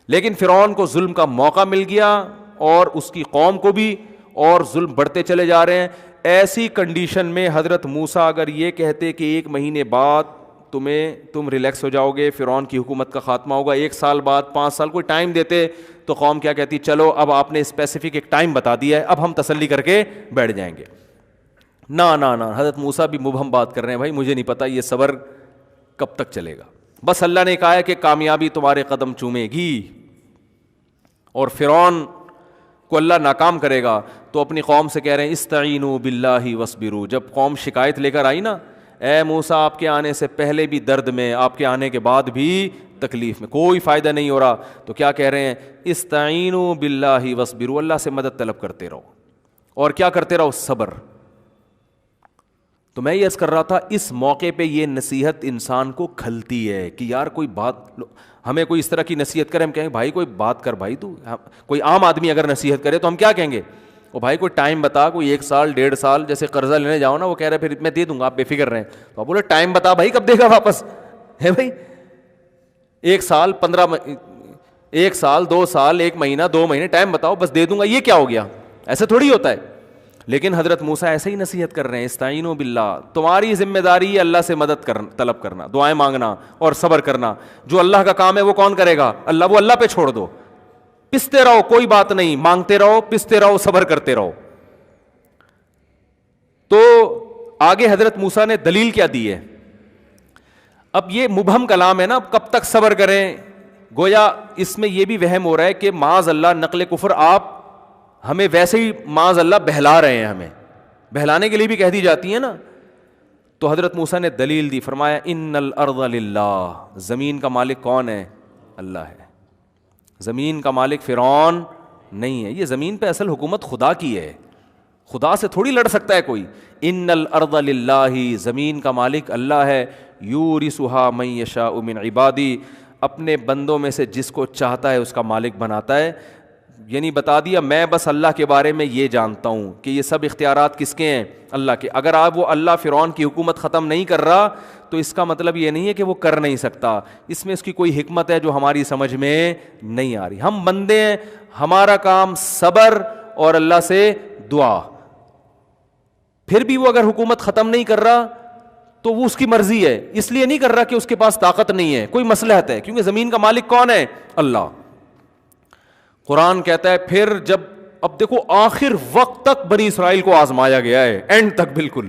لیکن فرعون کو ظلم کا موقع مل گیا, اور اس کی قوم کو بھی, اور ظلم بڑھتے چلے جا رہے ہیں. ایسی کنڈیشن میں حضرت موسیٰ اگر یہ کہتے کہ 1 مہینے بعد تم ریلیکس ہو جاؤ گے, فرعون کی حکومت کا خاتمہ ہوگا, 1 سال بعد, 5 سال, کوئی ٹائم دیتے, تو قوم کیا کہتی, چلو اب آپ نے اسپیسیفک ایک ٹائم بتا دیا ہے, اب ہم تسلی کر کے بیٹھ جائیں گے. نہ حضرت موسیٰ بھی مبہم بات کر رہے ہیں, بھائی مجھے نہیں پتا یہ صبر کب تک چلے گا, بس اللہ نے کہا ہے کہ کامیابی تمہارے قدم چومے گی. اور فرعون کو اللہ ناکام کرے گا, تو اپنی قوم سے کہہ رہے ہیں استعینوا باللہ واصبروا. جب قوم شکایت لے کر آئی نا, اے موسیٰ آپ کے آنے سے پہلے بھی درد میں, آپ کے آنے کے بعد بھی تکلیف میں, کوئی فائدہ نہیں ہو رہا, تو کیا کہہ رہے ہیں؟ استعینوا باللہ واصبروا, اللہ سے مدد طلب کرتے رہو, اور کیا کرتے رہو؟ صبر. تو میں یہ عرض کر رہا تھا, اس موقع پہ یہ نصیحت انسان کو کھلتی ہے کہ یار کوئی بات, ہمیں کوئی اس طرح کی نصیحت کرے, ہم کہیں بھائی کوئی بات کر بھائی, تو کوئی عام آدمی اگر نصیحت کرے تو ہم کیا کہیں گے؟ وہ بھائی کوئی ٹائم بتا, کوئی 1 سال 1.5 سال, جیسے قرضہ لینے جاؤ نا, وہ کہہ رہے پھر میں دے دوں گا آپ بے فکر رہیں, تو آپ بولے ٹائم بتا بھائی کب دے گا واپس, ہے بھائی 1 سال 1 سال 2 سال 1 مہینہ 2 مہینے ٹائم بتاؤ, بس دے دوں گا, یہ کیا ہو گیا؟ ایسا تھوڑی ہوتا ہے. لیکن حضرت موسیٰ ایسے ہی نصیحت کر رہے ہیں, استعینوا باللہ, تمہاری ذمہ داری ہے اللہ سے مدد طلب کرنا, دعائیں مانگنا اور صبر کرنا. جو اللہ کا کام ہے وہ کون کرے گا؟ اللہ. وہ اللہ پہ چھوڑ دو, پستے رہو, کوئی بات نہیں, مانگتے رہو, پستے رہو, صبر کرتے رہو. تو آگے حضرت موسیٰ نے دلیل کیا دی ہے؟ اب یہ مبہم کلام ہے نا, کب تک صبر کریں؟ گویا اس میں یہ بھی وہم ہو رہا ہے کہ معاذ اللہ نقل کفر آپ ہمیں ویسے ہی معاذ اللہ بہلا رہے ہیں, ہمیں بہلانے کے لیے بھی کہہ دی جاتی ہے نا. تو حضرت موسیٰ نے دلیل دی, فرمایا ان الارض للہ, زمین کا مالک کون ہے؟ اللہ ہے. زمین کا مالک فرعون نہیں ہے. یہ زمین پہ اصل حکومت خدا کی ہے, خدا سے تھوڑی لڑ سکتا ہے کوئی. ان الارض للہ, زمین کا مالک اللہ ہے. یورثها من یشاء من عبادی, اپنے بندوں میں سے جس کو چاہتا ہے اس کا مالک بناتا ہے. یعنی بتا دیا میں بس اللہ کے بارے میں یہ جانتا ہوں کہ یہ سب اختیارات کس کے ہیں, اللہ کے. اگر آپ وہ اللہ فرعون کی حکومت ختم نہیں کر رہا تو اس کا مطلب یہ نہیں ہے کہ وہ کر نہیں سکتا, اس میں اس کی کوئی حکمت ہے جو ہماری سمجھ میں نہیں آ رہی. ہم بندے ہیں, ہمارا کام صبر اور اللہ سے دعا. پھر بھی وہ اگر حکومت ختم نہیں کر رہا تو وہ اس کی مرضی ہے, اس لیے نہیں کر رہا کہ اس کے پاس طاقت نہیں ہے, کوئی مصلحت ہے, کیونکہ زمین کا مالک کون ہے؟ اللہ. قرآن کہتا ہے پھر جب, اب دیکھو آخر وقت تک بنی اسرائیل کو آزمایا گیا ہے, اینڈ تک بالکل,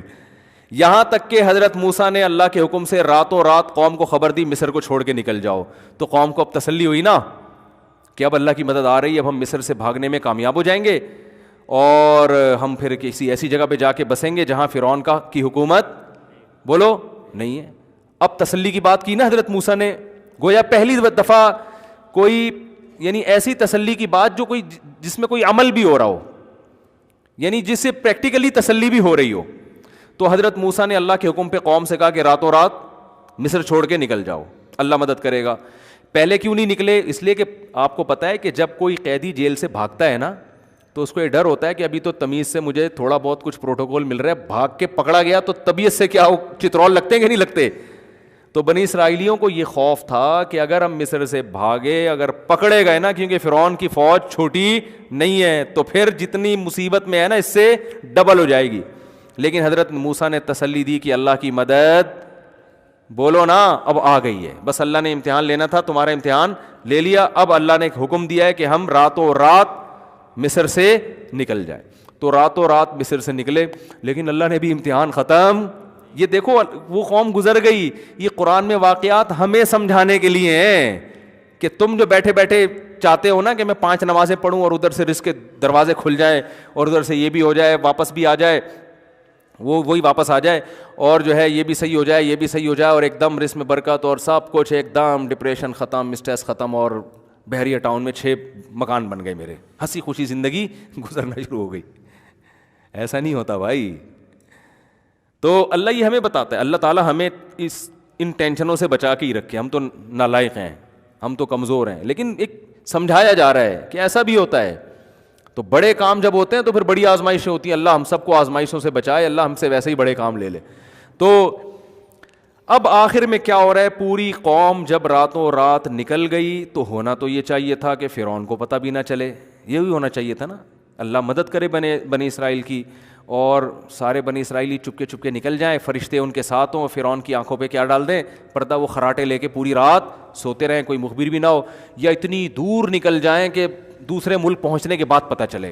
یہاں تک کہ حضرت موسیٰ نے اللہ کے حکم سے راتوں رات قوم کو خبر دی مصر کو چھوڑ کے نکل جاؤ. تو قوم کو اب تسلی ہوئی نا کہ اب اللہ کی مدد آ رہی ہے, اب ہم مصر سے بھاگنے میں کامیاب ہو جائیں گے اور ہم پھر کسی ایسی جگہ پہ جا کے بسیں گے جہاں فرعون کی حکومت بولو نہیں ہے. اب تسلی کی بات کی نا حضرت موسیٰ نے, گویا پہلی دفعہ کوئی یعنی ایسی تسلی کی بات جو کوئی جس میں کوئی عمل بھی ہو رہا ہو, یعنی جس سے پریکٹیکلی تسلی بھی ہو رہی ہو. تو حضرت موسیٰ نے اللہ کے حکم پہ قوم سے کہا کہ راتوں رات مصر چھوڑ کے نکل جاؤ, اللہ مدد کرے گا. پہلے کیوں نہیں نکلے؟ اس لیے کہ آپ کو پتہ ہے کہ جب کوئی قیدی جیل سے بھاگتا ہے نا تو اس کو یہ ڈر ہوتا ہے کہ ابھی تو تمیز سے مجھے تھوڑا بہت کچھ پروٹوکول مل رہا ہے, بھاگ کے پکڑا گیا تو طبیعت سے کیا چترول لگتے ہیں کہ نہیں لگتے. تو بنی اسرائیلیوں کو یہ خوف تھا کہ اگر ہم مصر سے بھاگے, اگر پکڑے گئے نا, کیونکہ فرعون کی فوج چھوٹی نہیں ہے, تو پھر جتنی مصیبت میں ہے نا اس سے ڈبل ہو جائے گی. لیکن حضرت موسیٰ نے تسلی دی کہ اللہ کی مدد بولو نا اب آ گئی ہے, بس اللہ نے امتحان لینا تھا, تمہارا امتحان لے لیا. اب اللہ نے ایک حکم دیا ہے کہ ہم راتوں رات مصر سے نکل جائیں. تو راتوں رات مصر سے نکلے, لیکن اللہ نے بھی امتحان ختم. یہ دیکھو وہ قوم گزر گئی. یہ قرآن میں واقعات ہمیں سمجھانے کے لیے ہیں کہ تم جو بیٹھے بیٹھے چاہتے ہو نا کہ میں 5 نمازیں پڑھوں اور ادھر سے رزق کے دروازے کھل جائیں اور ادھر سے یہ بھی ہو جائے, واپس بھی آ جائے, وہی واپس آ جائے, اور جو ہے یہ بھی صحیح ہو جائے, یہ بھی صحیح ہو جائے, اور ایک دم رزق میں برکت اور سب کچھ ایک دم, ڈپریشن ختم, اسٹریس ختم, اور بحریہ ٹاؤن میں 6 مکان بن گئے میرے, ہنسی خوشی زندگی گزرنا شروع ہو گئی. ایسا نہیں ہوتا بھائی. تو اللہ یہ ہمیں بتاتا ہے, اللہ تعالیٰ ہمیں ان ٹینشنوں سے بچا کے ہی رکھے. ہم تو نالائق ہیں, ہم تو کمزور ہیں, لیکن ایک سمجھایا جا رہا ہے کہ ایسا بھی ہوتا ہے. تو بڑے کام جب ہوتے ہیں تو پھر بڑی آزمائشیں ہوتی ہیں. اللہ ہم سب کو آزمائشوں سے بچائے, اللہ ہم سے ویسے ہی بڑے کام لے لے. تو اب آخر میں کیا ہو رہا ہے, پوری قوم جب راتوں رات نکل گئی تو ہونا تو یہ چاہیے تھا کہ فرعون کو پتہ بھی نہ چلے, یہی ہونا چاہیے تھا نا. اللہ مدد کرے بنی اسرائیل کی, اور سارے بنی اسرائیلی چپکے چپکے نکل جائیں, فرشتے ان کے ساتھ ہوں, فرعون کی آنکھوں پہ کیا ڈال دیں پردہ, وہ خراٹے لے کے پوری رات سوتے رہیں, کوئی مخبر بھی نہ ہو, یا اتنی دور نکل جائیں کہ دوسرے ملک پہنچنے کے بعد پتہ چلے.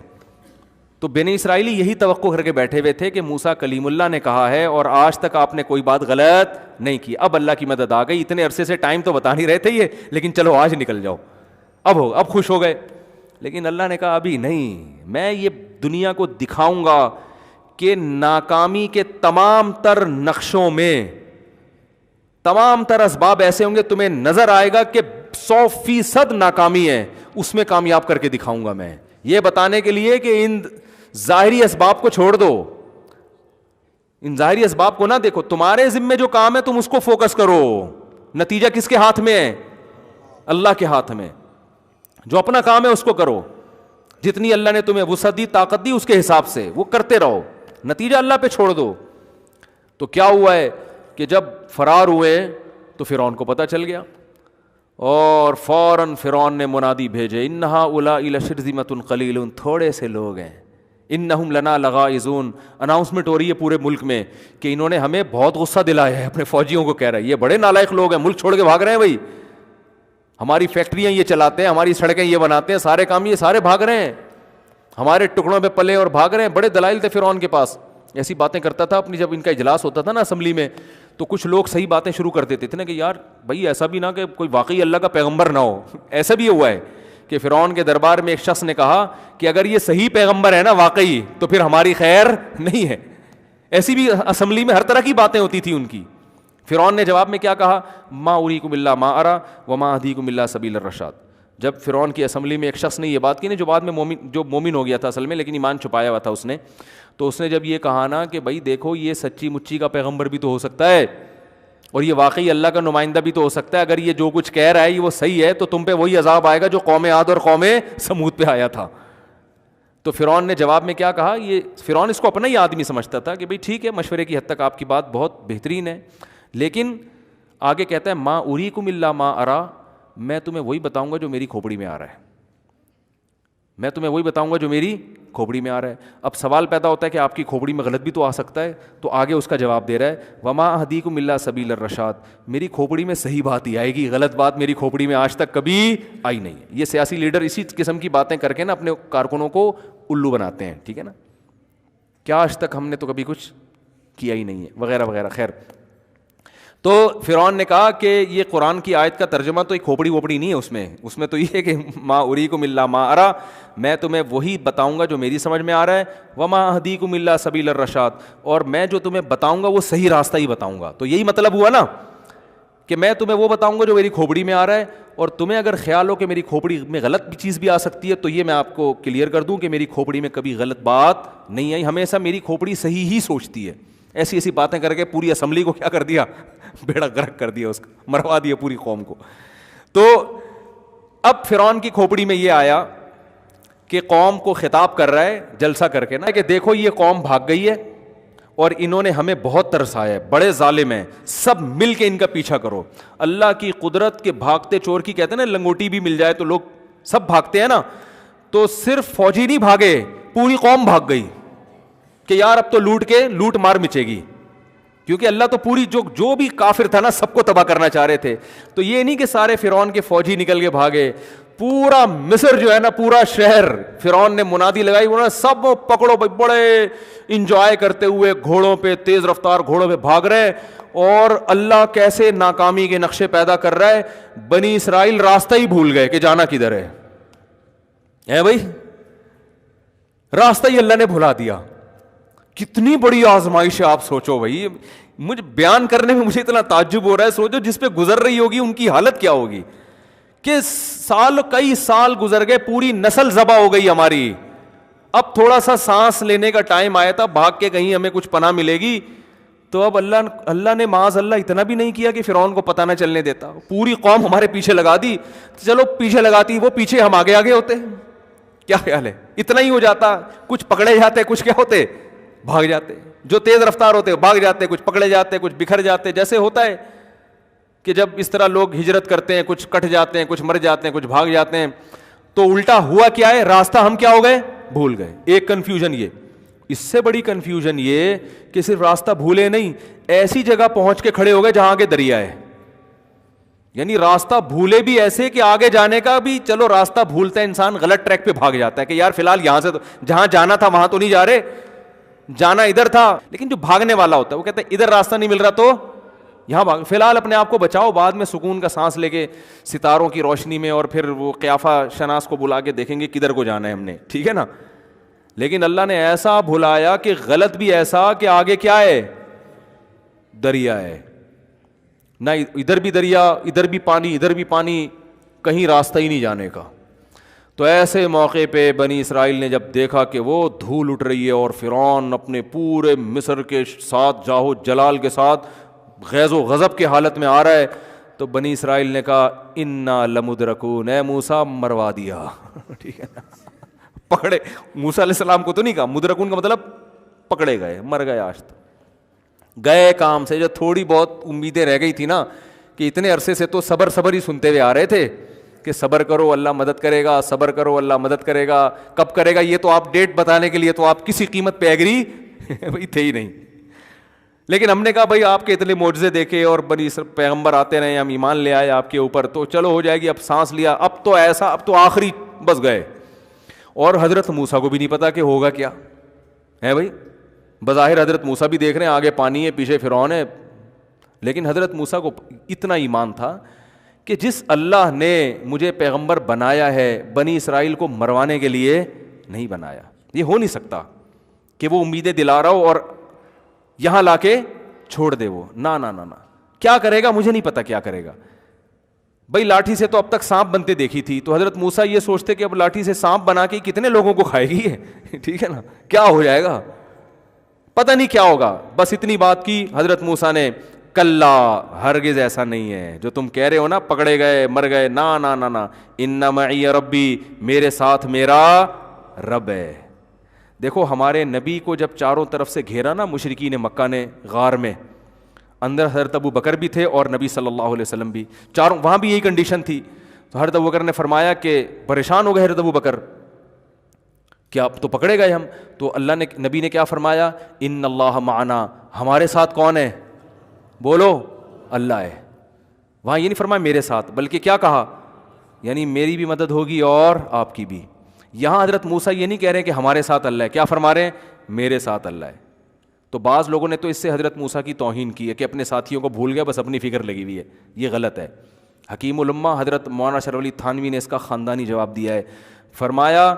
تو بنی اسرائیلی یہی توقع کر کے بیٹھے ہوئے تھے کہ موسیٰ کلیم اللہ نے کہا ہے اور آج تک آپ نے کوئی بات غلط نہیں کی. اب اللہ کی مدد آ گئی. اتنے عرصے سے ٹائم تو بتا نہیں رہے تھے یہ, لیکن چلو آج نکل جاؤ, اب خوش ہو گئے. لیکن اللہ نے کہا ابھی نہیں, میں یہ دنیا کو دکھاؤں گا کہ ناکامی کے تمام تر نقشوں میں تمام تر اسباب ایسے ہوں گے, تمہیں نظر آئے گا کہ 100% ناکامی ہے, اس میں کامیاب کر کے دکھاؤں گا میں. یہ بتانے کے لیے کہ ان ظاہری اسباب کو چھوڑ دو, ان ظاہری اسباب کو نہ دیکھو, تمہارے ذمے جو کام ہے تم اس کو فوکس کرو. نتیجہ کس کے ہاتھ میں ہے؟ اللہ کے ہاتھ میں. جو اپنا کام ہے اس کو کرو, جتنی اللہ نے تمہیں وسعت دی, طاقت دی, اس کے حساب سے وہ کرتے رہو, نتیجہ اللہ پہ چھوڑ دو. تو کیا ہوا ہے کہ جب فرار ہوئے تو فرعون کو پتہ چل گیا, اور فوراً فرعون نے منادی بھیجے, انہا اولائی لشرذمۃ قلیلون, تھوڑے سے لوگ ہیں, انہم لنا لغائظون. اناؤنسمنٹ ہو رہی ہے پورے ملک میں کہ انہوں نے ہمیں بہت غصہ دلایا ہے. اپنے فوجیوں کو کہہ رہا ہے یہ بڑے نالائق لوگ ہیں, ملک چھوڑ کے بھاگ رہے ہیں بھائی, ہماری فیکٹریاں یہ چلاتے ہیں, ہماری سڑکیں یہ بناتے ہیں, سارے کام یہ سارے بھاگ رہے ہیں, ہمارے ٹکڑوں پہ پلے اور بھاگ رہے ہیں. بڑے دلائل تھے فرعون کے پاس. ایسی باتیں کرتا تھا اپنی, جب ان کا اجلاس ہوتا تھا نا اسمبلی میں, تو کچھ لوگ صحیح باتیں شروع کر دیتے تھے نا کہ یار بھائی ایسا بھی نہ کہ کوئی واقعی اللہ کا پیغمبر نہ ہو. ایسا بھی ہوا ہے کہ فرعون کے دربار میں ایک شخص نے کہا کہ اگر یہ صحیح پیغمبر ہے نا واقعی, تو پھر ہماری خیر نہیں ہے. ایسی بھی اسمبلی میں ہر طرح کی باتیں ہوتی تھی ان کی. فرعون نے جواب میں کیا کہا, ما اریکم الا ما ارى وما اهدیکم الا سبیل الرشاد. جب فرعون کی اسمبلی میں ایک شخص نے یہ بات کی نا، جو بعد میں مومن ہو گیا تھا اصل میں، لیکن ایمان چھپایا ہوا تھا اس نے، تو اس نے جب یہ کہا نا کہ بھائی دیکھو یہ سچی مچی کا پیغمبر بھی تو ہو سکتا ہے، اور یہ واقعی اللہ کا نمائندہ بھی تو ہو سکتا ہے، اگر یہ جو کچھ کہہ رہا ہے یہ وہ صحیح ہے تو تم پہ وہی عذاب آئے گا جو قوم عاد اور قوم سمود پہ آیا تھا. تو فرعون نے جواب میں کیا کہا، یہ فرعون اس کو اپنا ہی آدمی سمجھتا تھا کہ بھائی ٹھیک ہے، مشورے کی حد تک آپ کی بات بہت بہترین ہے، لیکن آگے کہتا ہے ما اریکم الا ما ارا، میں تمہیں وہی بتاؤں گا جو میری کھوپڑی میں آ رہا ہے، میں تمہیں وہی بتاؤں گا جو میری کھوپڑی میں آ رہا ہے. اب سوال پیدا ہوتا ہے کہ آپ کی کھوپڑی میں غلط بھی تو آ سکتا ہے، تو آگے اس کا جواب دے رہا ہے وما اہدیکم الا سبیل الرشاد، میری کھوپڑی میں صحیح بات ہی آئے گی، غلط بات میری کھوپڑی میں آج تک کبھی آئی نہیں ہے. یہ سیاسی لیڈر اسی قسم کی باتیں کر کے نا اپنے کارکنوں کو الو بناتے ہیں، ٹھیک ہے نا، کیا آج تک ہم نے تو کبھی کچھ کیا ہی نہیں ہے وغیرہ وغیرہ. خیر، تو فرعون نے کہا کہ یہ قرآن کی آیت کا ترجمہ تو ایک کھوپڑی ووپڑی نہیں ہے، اس میں تو یہ ہے کہ ما اریکم الا ما ارا، میں تمہیں وہی بتاؤں گا جو میری سمجھ میں آ رہا ہے، وما اہدیکم الا سبیل الرشاد، اور میں جو تمہیں بتاؤں گا وہ صحیح راستہ ہی بتاؤں گا. تو یہی مطلب ہوا نا کہ میں تمہیں وہ بتاؤں گا جو میری کھوپڑی میں آ رہا ہے، اور تمہیں اگر خیال ہو کہ میری کھوپڑی میں غلط بھی چیز بھی آ سکتی ہے تو یہ میں آپ کو کلیئر کر دوں کہ میری کھوپڑی میں کبھی غلط بات نہیں آئی، ہمیشہ میری کھوپڑی صحیح ہی سوچتی ہے. ایسی ایسی باتیں کر کے پوری اسمبلی کو کیا کر دیا، بیڑا غرق کر دیا، اس کا مروا دیا پوری قوم کو. تو اب فرعون کی کھوپڑی میں یہ آیا کہ قوم کو خطاب کر رہا ہے جلسہ کر کے نا کہ دیکھو یہ قوم بھاگ گئی ہے اور انہوں نے ہمیں بہت ترسایا ہے، بڑے ظالم ہیں، سب مل کے ان کا پیچھا کرو. اللہ کی قدرت کے بھاگتے چور کی کہتے ہیں نا، لنگوٹی بھی مل جائے تو لوگ سب بھاگتے ہیں نا، تو صرف فوجی نہیں بھاگے، پوری قوم بھاگ گئی کہ یار اب تو لوٹ مار مچے گی، کیونکہ اللہ تو پوری جو بھی کافر تھا نا سب کو تباہ کرنا چاہ رہے تھے. تو یہ نہیں کہ سارے فرعون کے فوجی نکل کے بھاگے، پورا مصر جو ہے نا، پورا شہر فرعون نے منادی لگائی، انہوں نے سب پکڑو بھائی، بڑے انجوائے کرتے ہوئے گھوڑوں پہ، تیز رفتار گھوڑوں پہ بھاگ رہے. اور اللہ کیسے ناکامی کے نقشے پیدا کر رہا ہے، بنی اسرائیل راستہ ہی بھول گئے کہ جانا کدھر ہے بھائی، راستہ ہی اللہ نے بھلا دیا. کتنی بڑی آزمائش ہے آپ سوچو بھائی، مجھے بیان کرنے میں مجھے اتنا تعجب ہو رہا ہے. سوچو جس پہ گزر رہی ہوگی ان کی حالت کیا ہوگی کہ کئی سال گزر گئے، پوری نسل ذبح ہو گئی ہماری، اب تھوڑا سا سانس لینے کا ٹائم آیا تھا، بھاگ کے کہیں ہمیں کچھ پناہ ملے گی. تو اب اللہ نے معاذ اللہ اتنا بھی نہیں کیا کہ فرعون کو پتہ نہ چلنے دیتا، پوری قوم ہمارے پیچھے لگا دی. چلو پیچھے لگاتی وہ، پیچھے ہم آگے ہوتے، کیا خیال ہے؟ اتنا ہی ہو جاتا، کچھ پکڑے جاتے، کچھ کیا ہوتے، بھاگ جاتے. جو تیز رفتار ہوتے بھاگ جاتے، کچھ پکڑے جاتے، کچھ بکھر جاتے. جیسے ہوتا ہے کہ جب اس طرح لوگ ہجرت کرتے ہیں، کچھ کٹ جاتے ہیں، کچھ مر جاتے ہیں، کچھ بھاگ جاتے ہیں. تو الٹا ہوا کیا ہے، راستہ ہم کیا ہو گئے، بھول گئے. ایک کنفیوژن یہ، اس سے بڑی کنفیوژن یہ کہ صرف راستہ بھولے نہیں، ایسی جگہ پہنچ کے کھڑے ہو گئے جہاں آگے دریا ہے. یعنی راستہ بھولے بھی ایسے کہ آگے جانے کا بھی، چلو راستہ بھولتا ہے انسان، غلط ٹریک پہ بھاگ جاتا ہے کہ یار فی الحال یہاں سے تو جہاں جانا تھا وہاں تو نہیں جا رہے، جانا ادھر تھا. لیکن جو بھاگنے والا ہوتا ہے وہ کہتا ہے ادھر راستہ نہیں مل رہا تو یہاں بھاگ، فی الحال اپنے آپ کو بچاؤ، بعد میں سکون کا سانس لے کے ستاروں کی روشنی میں، اور پھر وہ قیافہ شناس کو بلا کے دیکھیں گے کدھر کو جانا ہے ہم نے، ٹھیک ہے نا. لیکن اللہ نے ایسا بھلایا کہ غلط بھی ایسا کہ آگے کیا ہے، دریا ہے، نہ ادھر بھی دریا، ادھر بھی پانی، ادھر بھی پانی، کہیں راستہ ہی نہیں جانے کا. تو ایسے موقع پہ بنی اسرائیل نے جب دیکھا کہ وہ دھول اٹھ رہی ہے اور فرعون اپنے پورے مصر کے ساتھ جاہو جلال کے ساتھ غیظ و غضب کے حالت میں آ رہا ہے، تو بنی اسرائیل نے کہا انا لمدرکون، اے موسیٰ مروا دیا. ٹھیک ہے نا، پکڑے. موسیٰ علیہ السلام کو تو نہیں کہا، مدرکون کا مطلب پکڑے گئے، مر گئے. آج تو گئے کام سے. جو تھوڑی بہت امیدیں رہ گئی تھی نا کہ اتنے عرصے سے تو صبر ہی سنتے ہوئے آ رہے تھے کہ صبر کرو اللہ مدد کرے گا، صبر کرو اللہ مدد کرے گا، کب کرے گا یہ تو آپ ڈیٹ بتانے کے لیے تو آپ کسی قیمت پہ ایگری بھائی تھے ہی نہیں. لیکن ہم نے کہا بھائی آپ کے اتنے معجزے دیکھے اور بنی پیغمبر آتے رہے، ہم ایمان لے آئے آپ کے اوپر، تو چلو ہو جائے گی. اب سانس لیا، اب تو ایسا، اب تو آخری بس گئے. اور حضرت موسیٰ کو بھی نہیں پتا کہ ہوگا کیا ہے بھائی. بظاہر حضرت موسیٰ بھی دیکھ رہے ہیں آگے پانی ہے، پیچھے فرعون ہے، لیکن حضرت موسیٰ کو اتنا ایمان تھا کہ جس اللہ نے مجھے پیغمبر بنایا ہے، بنی اسرائیل کو مروانے کے لیے نہیں بنایا. یہ ہو نہیں سکتا کہ وہ امیدیں دلا رہا ہو اور یہاں لا کے چھوڑ دے. وہ نہ کیا کرے گا مجھے نہیں پتا کیا کرے گا. بھائی لاٹھی سے تو اب تک سانپ بنتے دیکھی تھی, تو حضرت موسیٰ یہ سوچتے کہ اب لاٹھی سے سانپ بنا کے کتنے لوگوں کو کھائے گی ہے ٹھیک ہے نا, کیا ہو جائے گا, پتہ نہیں کیا ہوگا. بس اتنی بات کی حضرت موسیٰ نے, کلا ہرگز ایسا نہیں ہے جو تم کہہ رہے ہو نا, پکڑے گئے مر گئے, نا نا نا نا, ان معی ربی, میرے ساتھ میرا رب ہے. دیکھو ہمارے نبی کو جب چاروں طرف سے گھیرا نا مشرکین مکہ نے غار میں, اندر حضرت ابو بکر بھی تھے اور نبی صلی اللہ علیہ وسلم بھی, چاروں وہاں بھی یہی کنڈیشن تھی. تو حضرت ابو بکر نے فرمایا کہ پریشان ہو گئے حضرت ابو بکر, کیا اب تو پکڑے گئے ہم. تو اللہ نے, نبی نے کیا فرمایا, ان اللہ معنا, ہمارے ساتھ کون ہے, بولو اللہ ہے. وہاں یہ نہیں فرمایا میرے ساتھ, بلکہ کیا کہا, یعنی میری بھی مدد ہوگی اور آپ کی بھی. یہاں حضرت موسیٰ یہ نہیں کہہ رہے کہ ہمارے ساتھ اللہ ہے, کیا فرما رہے ہیں, میرے ساتھ اللہ ہے. تو بعض لوگوں نے تو اس سے حضرت موسیٰ کی توہین کی ہے کہ اپنے ساتھیوں کو بھول گیا, بس اپنی فکر لگی ہوئی ہے. یہ غلط ہے. حکیم الامہ حضرت مولانا شرف علی تھانوی نے اس کا خاندانی جواب دیا ہے. فرمایا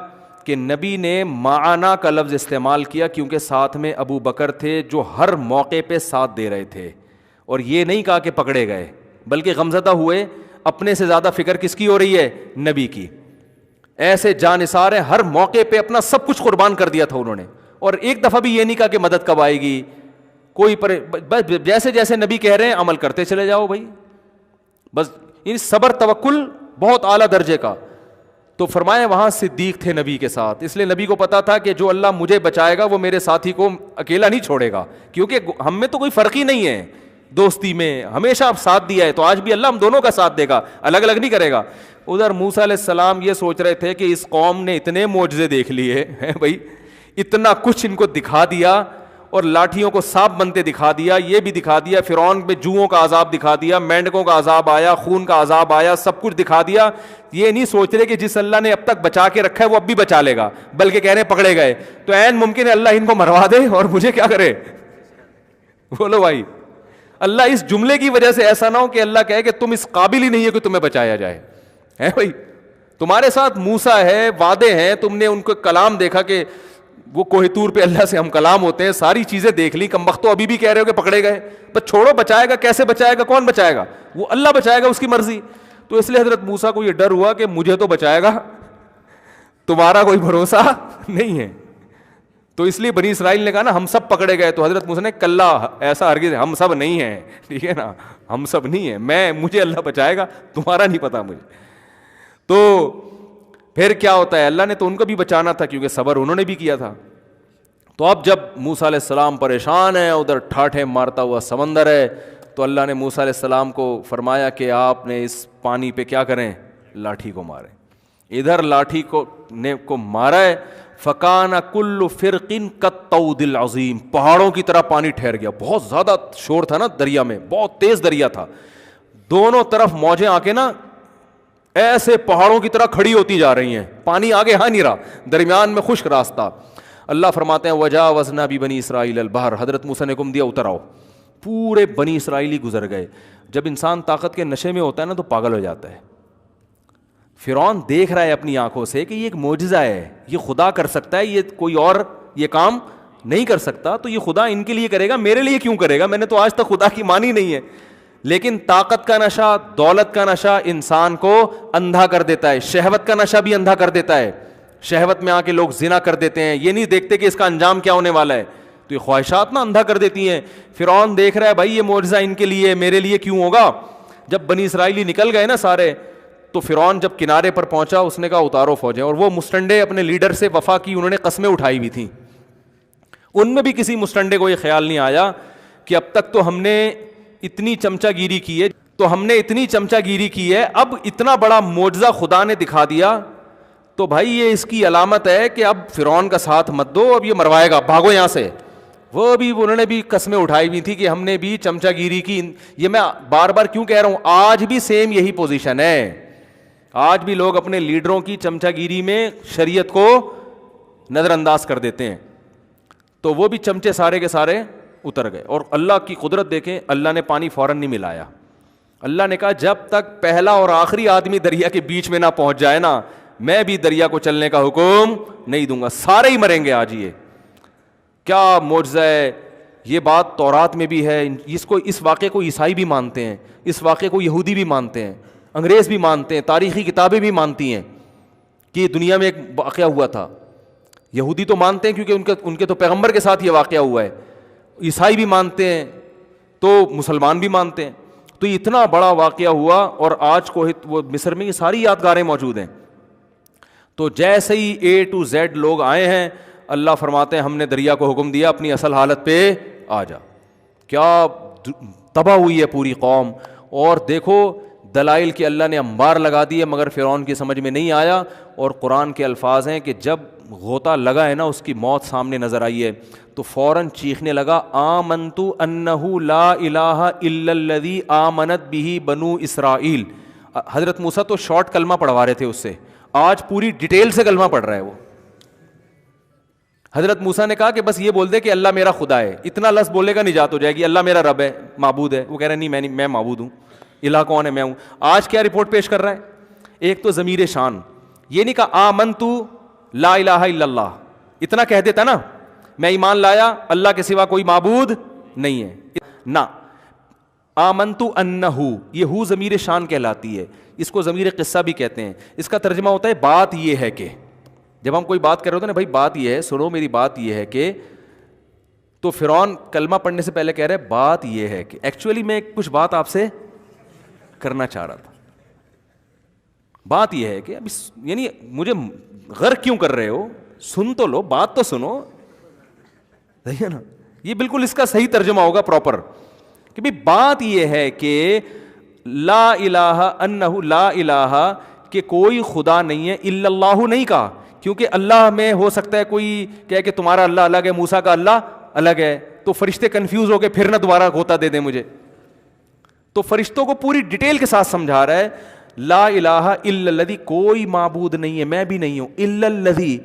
کہ نبی نے معنا کا لفظ استعمال کیا کیونکہ ساتھ میں ابو بکر تھے جو ہر موقع پہ ساتھ دے رہے تھے, اور یہ نہیں کہا کہ پکڑے گئے, بلکہ غمزدہ ہوئے. اپنے سے زیادہ فکر کس کی ہو رہی ہے, نبی کی. ایسے جانثار ہیں, ہر موقع پہ اپنا سب کچھ قربان کر دیا تھا انہوں نے, اور ایک دفعہ بھی یہ نہیں کہا کہ مدد کب آئے گی, کوئی بس جیسے جیسے نبی کہہ رہے ہیں عمل کرتے چلے جاؤ بھائی, بس ان صبر توکل بہت اعلیٰ درجے کا. تو فرمایا وہاں صدیق تھے نبی کے ساتھ, اس لیے نبی کو پتا تھا کہ جو اللہ مجھے بچائے گا وہ میرے ساتھی کو اکیلا نہیں چھوڑے گا, کیونکہ ہم میں تو کوئی فرق ہی نہیں ہے, دوستی میں ہمیشہ آپ ساتھ دیا ہے, تو آج بھی اللہ ہم دونوں کا ساتھ دے گا, الگ الگ نہیں کرے گا. ادھر موسیٰ علیہ السلام یہ سوچ رہے تھے کہ اس قوم نے اتنے معجزے دیکھ لیے ہیں بھائی, اتنا کچھ ان کو دکھا دیا, اور لاٹھیوں کو سانپ بنتے دکھا دیا, یہ بھی دکھا دیا, فرعون پہ جوؤں کا عذاب دکھا دیا, مینڈکوں کا عذاب آیا, خون کا عذاب آیا, سب کچھ دکھا دیا. یہ نہیں سوچ رہے کہ جس اللہ نے اب تک بچا کے رکھا ہے وہ اب بھی بچا لے گا, بلکہ کہہ رہے پکڑے گئے تو عین ممکن ہے اللہ ان کو مروا دے اور مجھے کیا کرے. بولو بھائی, اللہ اس جملے کی وجہ سے ایسا نہ ہو کہ اللہ کہے کہ تم اس قابل ہی نہیں ہے کہ تمہیں بچایا جائے. ہے بھائی, تمہارے ساتھ موسیٰ ہے, وعدے ہیں, تم نے ان کو کلام دیکھا کہ وہ کوہ طور پہ اللہ سے ہم کلام ہوتے ہیں, ساری چیزیں دیکھ لی, کم بختو ابھی بھی کہہ رہے ہو کہ پکڑے گئے. بس چھوڑو, بچائے گا کیسے بچائے گا, کون بچائے گا, وہ اللہ بچائے گا, اس کی مرضی. تو اس لیے حضرت موسیٰ کو یہ ڈر ہوا کہ مجھے تو بچائے گا, تمہارا کوئی بھروسہ نہیں ہے. تو اس لیے بنی اسرائیل نے کہا نا ہم سب پکڑے گئے, تو حضرت موسیٰ نے کلا ایسا ہرگز, ہم سب نہیں ہیں, ٹھیک ہے نا, ہم سب نہیں ہیں, مجھے اللہ بچائے گا, تمہارا نہیں پتا مجھے. تو پھر کیا ہوتا ہے, اللہ نے تو ان کو بھی بچانا تھا کیونکہ صبر انہوں نے بھی کیا تھا. تو اب جب موسیٰ علیہ السلام پریشان ہیں, ادھر ٹھاٹھے مارتا ہوا سمندر ہے, تو اللہ نے موسیٰ علیہ السلام کو فرمایا کہ آپ نے اس پانی پہ کیا کریں, لاٹھی کو ماریں. ادھر لاٹھی کو مارا ہے, فکان کل فرقن کالطود العظیم, پہاڑوں کی طرح پانی ٹھہر گیا. بہت زیادہ شور تھا نا دریا میں, بہت تیز دریا تھا, دونوں طرف موجیں آ کے نا ایسے پہاڑوں کی طرح کھڑی ہوتی جا رہی ہیں, پانی آگے ہاں نہیں رہا, درمیان میں خشک راستہ. اللہ فرماتے ہیں وجاوزنا ببنی اسرائیل البحر, حضرت موسیٰ نے حکم دیا اتر آؤ, پورے بنی اسرائیلی گزر گئے. جب انسان طاقت کے نشے میں ہوتا ہے نا تو پاگل ہو جاتا ہے. فرعون دیکھ رہا ہے اپنی آنکھوں سے کہ یہ ایک معجزہ ہے, یہ خدا کر سکتا ہے, یہ کوئی اور یہ کام نہیں کر سکتا, تو یہ خدا ان کے لیے کرے گا, میرے لیے کیوں کرے گا, میں نے تو آج تک خدا کی مانی نہیں ہے. لیکن طاقت کا نشہ, دولت کا نشہ انسان کو اندھا کر دیتا ہے, شہوت کا نشہ بھی اندھا کر دیتا ہے. شہوت میں آ کے لوگ زنا کر دیتے ہیں, یہ نہیں دیکھتے کہ اس کا انجام کیا ہونے والا ہے, تو یہ خواہشات نا اندھا کر دیتی ہیں. فرعون دیکھ رہا ہے بھائی یہ معجزہ ان کے لیے, میرے لیے کیوں ہوگا. جب بنی اسرائیلی نکل گئے نا سارے, تو فرعون جب کنارے پر پہنچا اس نے کہا اتارو فوجیں, اور وہ مستنڈے اپنے لیڈر سے وفا کی, انہوں نے قسمیں اٹھائی ہوئی تھیں. ان میں بھی کسی مستنڈے کو یہ خیال نہیں آیا کہ اب تک تو ہم نے اتنی چمچہ گیری کی ہے, اب اتنا بڑا معجزہ خدا نے دکھا دیا, تو بھائی یہ اس کی علامت ہے کہ اب فرعون کا ساتھ مت دو, اب یہ مروائے گا, بھاگو یہاں سے. وہ بھی انہوں نے بھی قسمیں اٹھائی ہوئی تھی کہ ہم نے بھی چمچہ گیری کی. یہ میں بار بار کیوں کہہ رہا ہوں, آج بھی سیم یہی پوزیشن ہے, آج بھی لوگ اپنے لیڈروں کی چمچہ گیری میں شریعت کو نظر انداز کر دیتے ہیں. تو وہ بھی چمچے سارے کے سارے اتر گئے, اور اللہ کی قدرت دیکھیں, اللہ نے پانی فوراً نہیں ملایا. اللہ نے کہا جب تک پہلا اور آخری آدمی دریا کے بیچ میں نہ پہنچ جائے نا, میں بھی دریا کو چلنے کا حکم نہیں دوں گا, سارے ہی مریں گے آج. یہ کیا معجزہ ہے, یہ بات تورات میں بھی ہے. اس واقعے کو عیسائی بھی مانتے ہیں, اس واقعے کو یہودی بھی مانتے ہیں. انگریز بھی مانتے ہیں, تاریخی کتابیں بھی مانتی ہیں کہ یہ دنیا میں ایک واقعہ ہوا تھا. یہودی تو مانتے ہیں کیونکہ ان کے تو پیغمبر کے ساتھ یہ واقعہ ہوا ہے. عیسائی بھی مانتے ہیں, تو مسلمان بھی مانتے ہیں. تو یہ اتنا بڑا واقعہ ہوا, اور آج کو وہ مصر میں یہ ساری یادگاریں موجود ہیں. تو جیسے ہی اے ٹو زیڈ لوگ آئے ہیں, اللہ فرماتے ہیں ہم نے دریا کو حکم دیا اپنی اصل حالت پہ آ جا. کیا تباہ ہوئی ہے پوری قوم. اور دیکھو دلائل کے اللہ نے انبار لگا دیے, مگر فرعون کی سمجھ میں نہیں آیا. اور قرآن کے الفاظ ہیں کہ جب غوطہ لگا ہے نا, اس کی موت سامنے نظر آئی ہے, تو فوراً چیخنے لگا آمنت انہ لا الہ الا الذی آمنت بہ بنو اسرائیل. حضرت موسیٰ تو شارٹ کلمہ پڑھوا رہے تھے اس سے, آج پوری ڈیٹیل سے کلمہ پڑھ رہا ہے وہ. حضرت موسیٰ نے کہا کہ بس یہ بول دے کہ اللہ میرا خدا ہے, اتنا لفظ بولے گا نجات ہو جائے گی. اللہ میرا رب ہے, معبود ہے. وہ کہہ رہا نہیں, میں معبود ہوں. الہ کون ہے؟ میں ہوں. آج کیا رپورٹ پیش کر رہا ہے؟ ایک تو ضمیر شان, یہ نہیں کہا آمنت لا الہ الا اللہ, اتنا کہہ دیتا نا, میں ایمان لایا اللہ کے سوا کوئی معبود نہیں ہے. نہ, آمنت انہ, یہ ہو ضمیر شان کہلاتی ہے. اس کو ضمیر قصہ بھی کہتے ہیں. اس کا ترجمہ ہوتا ہے بات یہ ہے کہ. جب ہم کوئی بات کر رہے ہوتے ہیں نا, بھائی بات یہ ہے, سنو میری بات یہ ہے کہ, تو فرعون کلمہ پڑھنے سے پہلے کہہ رہے بات یہ ہے کہ. ایکچولی میں کچھ بات آپ سے کرنا چاہ رہا تھا. بات یہ ہے کہ اب یعنی مجھے غرق کیوں کر رہے ہو, سن تو لو, بات تو سنو. صحیح ہے نا, یہ بالکل اس کا صحیح ترجمہ ہوگا پراپر, کہ بھائی بات یہ ہے کہ لا الہ انہ لا الہ, کہ کوئی خدا نہیں ہے, الا اللہ نہیں کہا, کیونکہ اللہ میں ہو سکتا ہے کوئی کہے کہ تمہارا اللہ الگ ہے, موسیٰ کا اللہ الگ ہے, تو فرشتے کنفیوز ہو کے پھر نہ دوبارہ غوطہ دے دیں مجھے. تو فرشتوں کو پوری ڈیٹیل کے ساتھ سمجھا رہا ہے, لا الہ الا الذی, کوئی معبود نہیں ہے, میں بھی نہیں ہوں, الا الذی,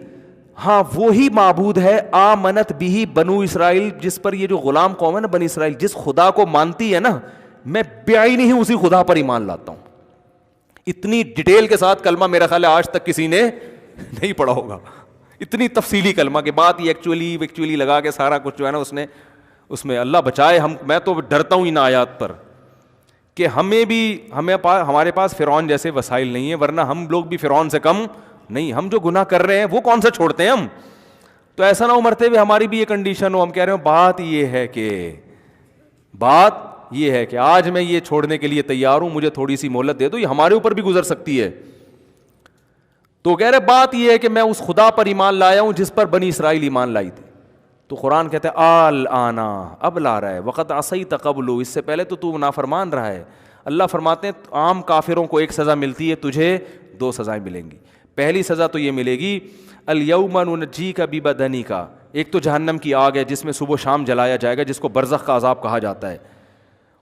ہاں وہی معبود ہے, آمنت بہ بنو اسرائیل, جس پر یہ جو غلام قوم ہے نا بنی اسرائیل, جس خدا کو مانتی ہے نا, میں بعینی ہی اسی خدا پر ایمان لاتا ہوں. اتنی ڈیٹیل کے ساتھ کلمہ میرا خیال ہے آج تک کسی نے نہیں پڑھا ہوگا, اتنی تفصیلی کلمہ کہ بات یہ ایکچولی لگا کے سارا کچھ جو ہے نا اس میں اللہ بچائے. میں تو ڈرتا ہوں ان آیات پر کہ ہمارے پاس فرعون جیسے وسائل نہیں ہیں, ورنہ ہم لوگ بھی فرعون سے کم نہیں. ہم جو گناہ کر رہے ہیں وہ کون سا چھوڑتے ہیں ہم, تو ایسا نہ ہو مرتے ہوئے ہماری بھی یہ کنڈیشن ہو, ہم کہہ رہے ہوں بات یہ ہے کہ آج میں یہ چھوڑنے کے لیے تیار ہوں, مجھے تھوڑی سی مہلت دے دو, یہ ہمارے اوپر بھی گزر سکتی ہے. تو کہہ رہے بات یہ ہے کہ میں اس خدا پر ایمان لایا ہوں جس پر بنی اسرائیل ایمان لائی تھی. تو قرآن کہتا ہے الآن, اب لا رہا ہے, وقت عصیت قبل, اس سے پہلے تو نافرمان رہا ہے. اللہ فرماتے ہیں عام کافروں کو ایک سزا ملتی ہے, تجھے 2 سزائیں ملیں گی. پہلی سزا تو یہ ملے گی الیوم ننجیک ببدنک, ایک تو جہنم کی آگ ہے جس میں صبح و شام جلایا جائے گا, جس کو برزخ کا عذاب کہا جاتا ہے.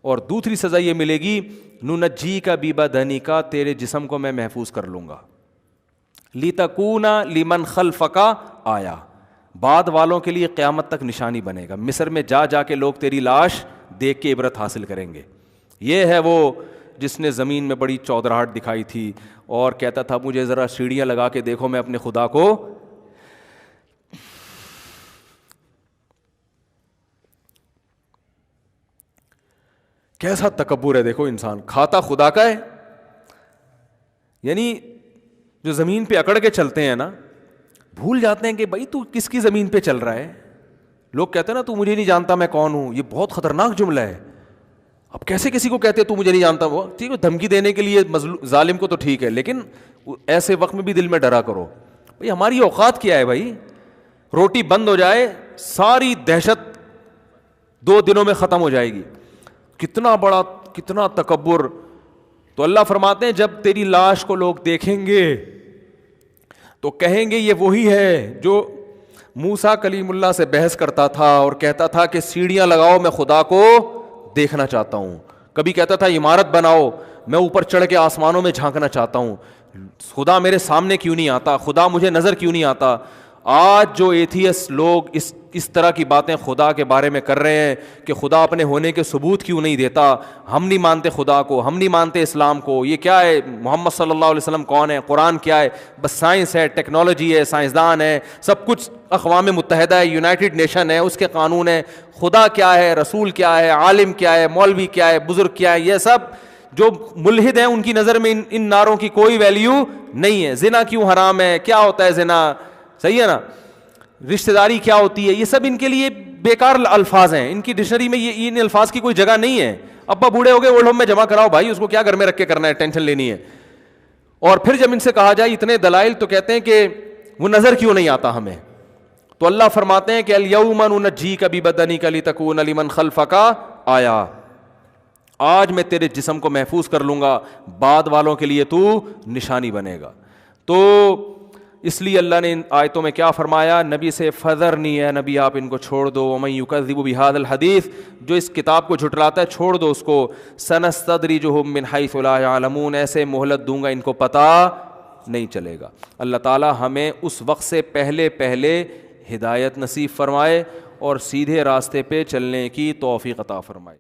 اور دوسری سزا یہ ملے گی ننجیک ببدنک, تیرے جسم کو میں محفوظ کر لوں گا, لتکون لمن خلفک آیا, بعد والوں کے لیے قیامت تک نشانی بنے گا. مصر میں جا کے لوگ تیری لاش دیکھ کے عبرت حاصل کریں گے. یہ ہے وہ جس نے زمین میں بڑی چودراہٹ دکھائی تھی اور کہتا تھا مجھے ذرا سیڑھیاں لگا کے دیکھو میں اپنے خدا کو. کیسا تکبر ہے دیکھو, انسان کھاتا خدا کا ہے. یعنی جو زمین پہ اکڑ کے چلتے ہیں نا, بھول جاتے ہیں کہ بھائی تو کس کی زمین پہ چل رہا ہے. لوگ کہتے ہیں نا تو مجھے نہیں جانتا میں کون ہوں, یہ بہت خطرناک جملہ ہے. اب کیسے کسی کو کہتے تو مجھے نہیں جانتا, وہ ٹھیک ہے دھمکی دینے کے لیے ظالم کو تو ٹھیک ہے, لیکن ایسے وقت میں بھی دل میں ڈرا کرو بھائی ہماری اوقات کیا ہے. بھائی روٹی بند ہو جائے ساری دہشت 2 دنوں میں ختم ہو جائے گی. کتنا تکبر. تو اللہ فرماتے ہیں جب تیری لاش کو لوگ دیکھیں گے تو کہیں گے یہ وہی ہے جو موسیٰ کلیم اللہ سے بحث کرتا تھا اور کہتا تھا کہ سیڑھیاں لگاؤ میں خدا کو دیکھنا چاہتا ہوں. کبھی کہتا تھا عمارت بناؤ میں اوپر چڑھ کے آسمانوں میں جھانکنا چاہتا ہوں, خدا میرے سامنے کیوں نہیں آتا, خدا مجھے نظر کیوں نہیں آتا. آج جو ایتھیسٹ لوگ اس طرح کی باتیں خدا کے بارے میں کر رہے ہیں کہ خدا اپنے ہونے کے ثبوت کیوں نہیں دیتا, ہم نہیں مانتے خدا کو, ہم نہیں مانتے اسلام کو, یہ کیا ہے, محمد صلی اللہ علیہ وسلم کون ہے, قرآن کیا ہے, بس سائنس ہے, ٹیکنالوجی ہے, سائنسدان ہے, سب کچھ اقوام متحدہ ہے, یونائٹڈ نیشن ہے, اس کے قانون ہے, خدا کیا ہے, رسول کیا ہے, عالم کیا ہے, مولوی کیا ہے, بزرگ کیا ہے, یہ سب جو ملحد ہیں ان کی نظر میں ان ناروں کی کوئی ویلیو نہیں ہے. زنا کیوں حرام ہے, کیا ہوتا ہے زنا, صحیح ہے نا, رشتہ داری کیا ہوتی ہے, یہ سب ان کے لیے بیکار الفاظ ہیں, ان کی ڈکشنری میں یہ ان الفاظ کی کوئی جگہ نہیں ہے. ابا بوڑھے ہو گئے اولڈ ہوم میں جمع کراؤ بھائی, اس کو کیا گھر میں رکھ کے کرنا ہے, ٹینشن لینی ہے. اور پھر جب ان سے کہا جائے اتنے دلائل, تو کہتے ہیں کہ وہ نظر کیوں نہیں آتا ہمیں. تو اللہ فرماتے ہیں کہ الیوم ننجیک ببدنک لتکون لمن خلفک آیا, آج میں تیرے جسم کو محفوظ کر لوں گا, بعد والوں کے لیے تو نشانی بنے گا. تو اس لیے اللہ نے ان آیتوں میں کیا فرمایا, نبی سے فذر نہیں ہے, نبی آپ ان کو چھوڑ دو. ومن یکذب بہذا الحدیث, جو اس کتاب کو جھٹلاتا ہے چھوڑ دو اس کو. سنستدرجہم من حیث لا یعلمون, ایسے مہلت دوں گا ان کو پتہ نہیں چلے گا. اللہ تعالی ہمیں اس وقت سے پہلے پہلے ہدایت نصیب فرمائے اور سیدھے راستے پہ چلنے کی توفیق عطا فرمائے.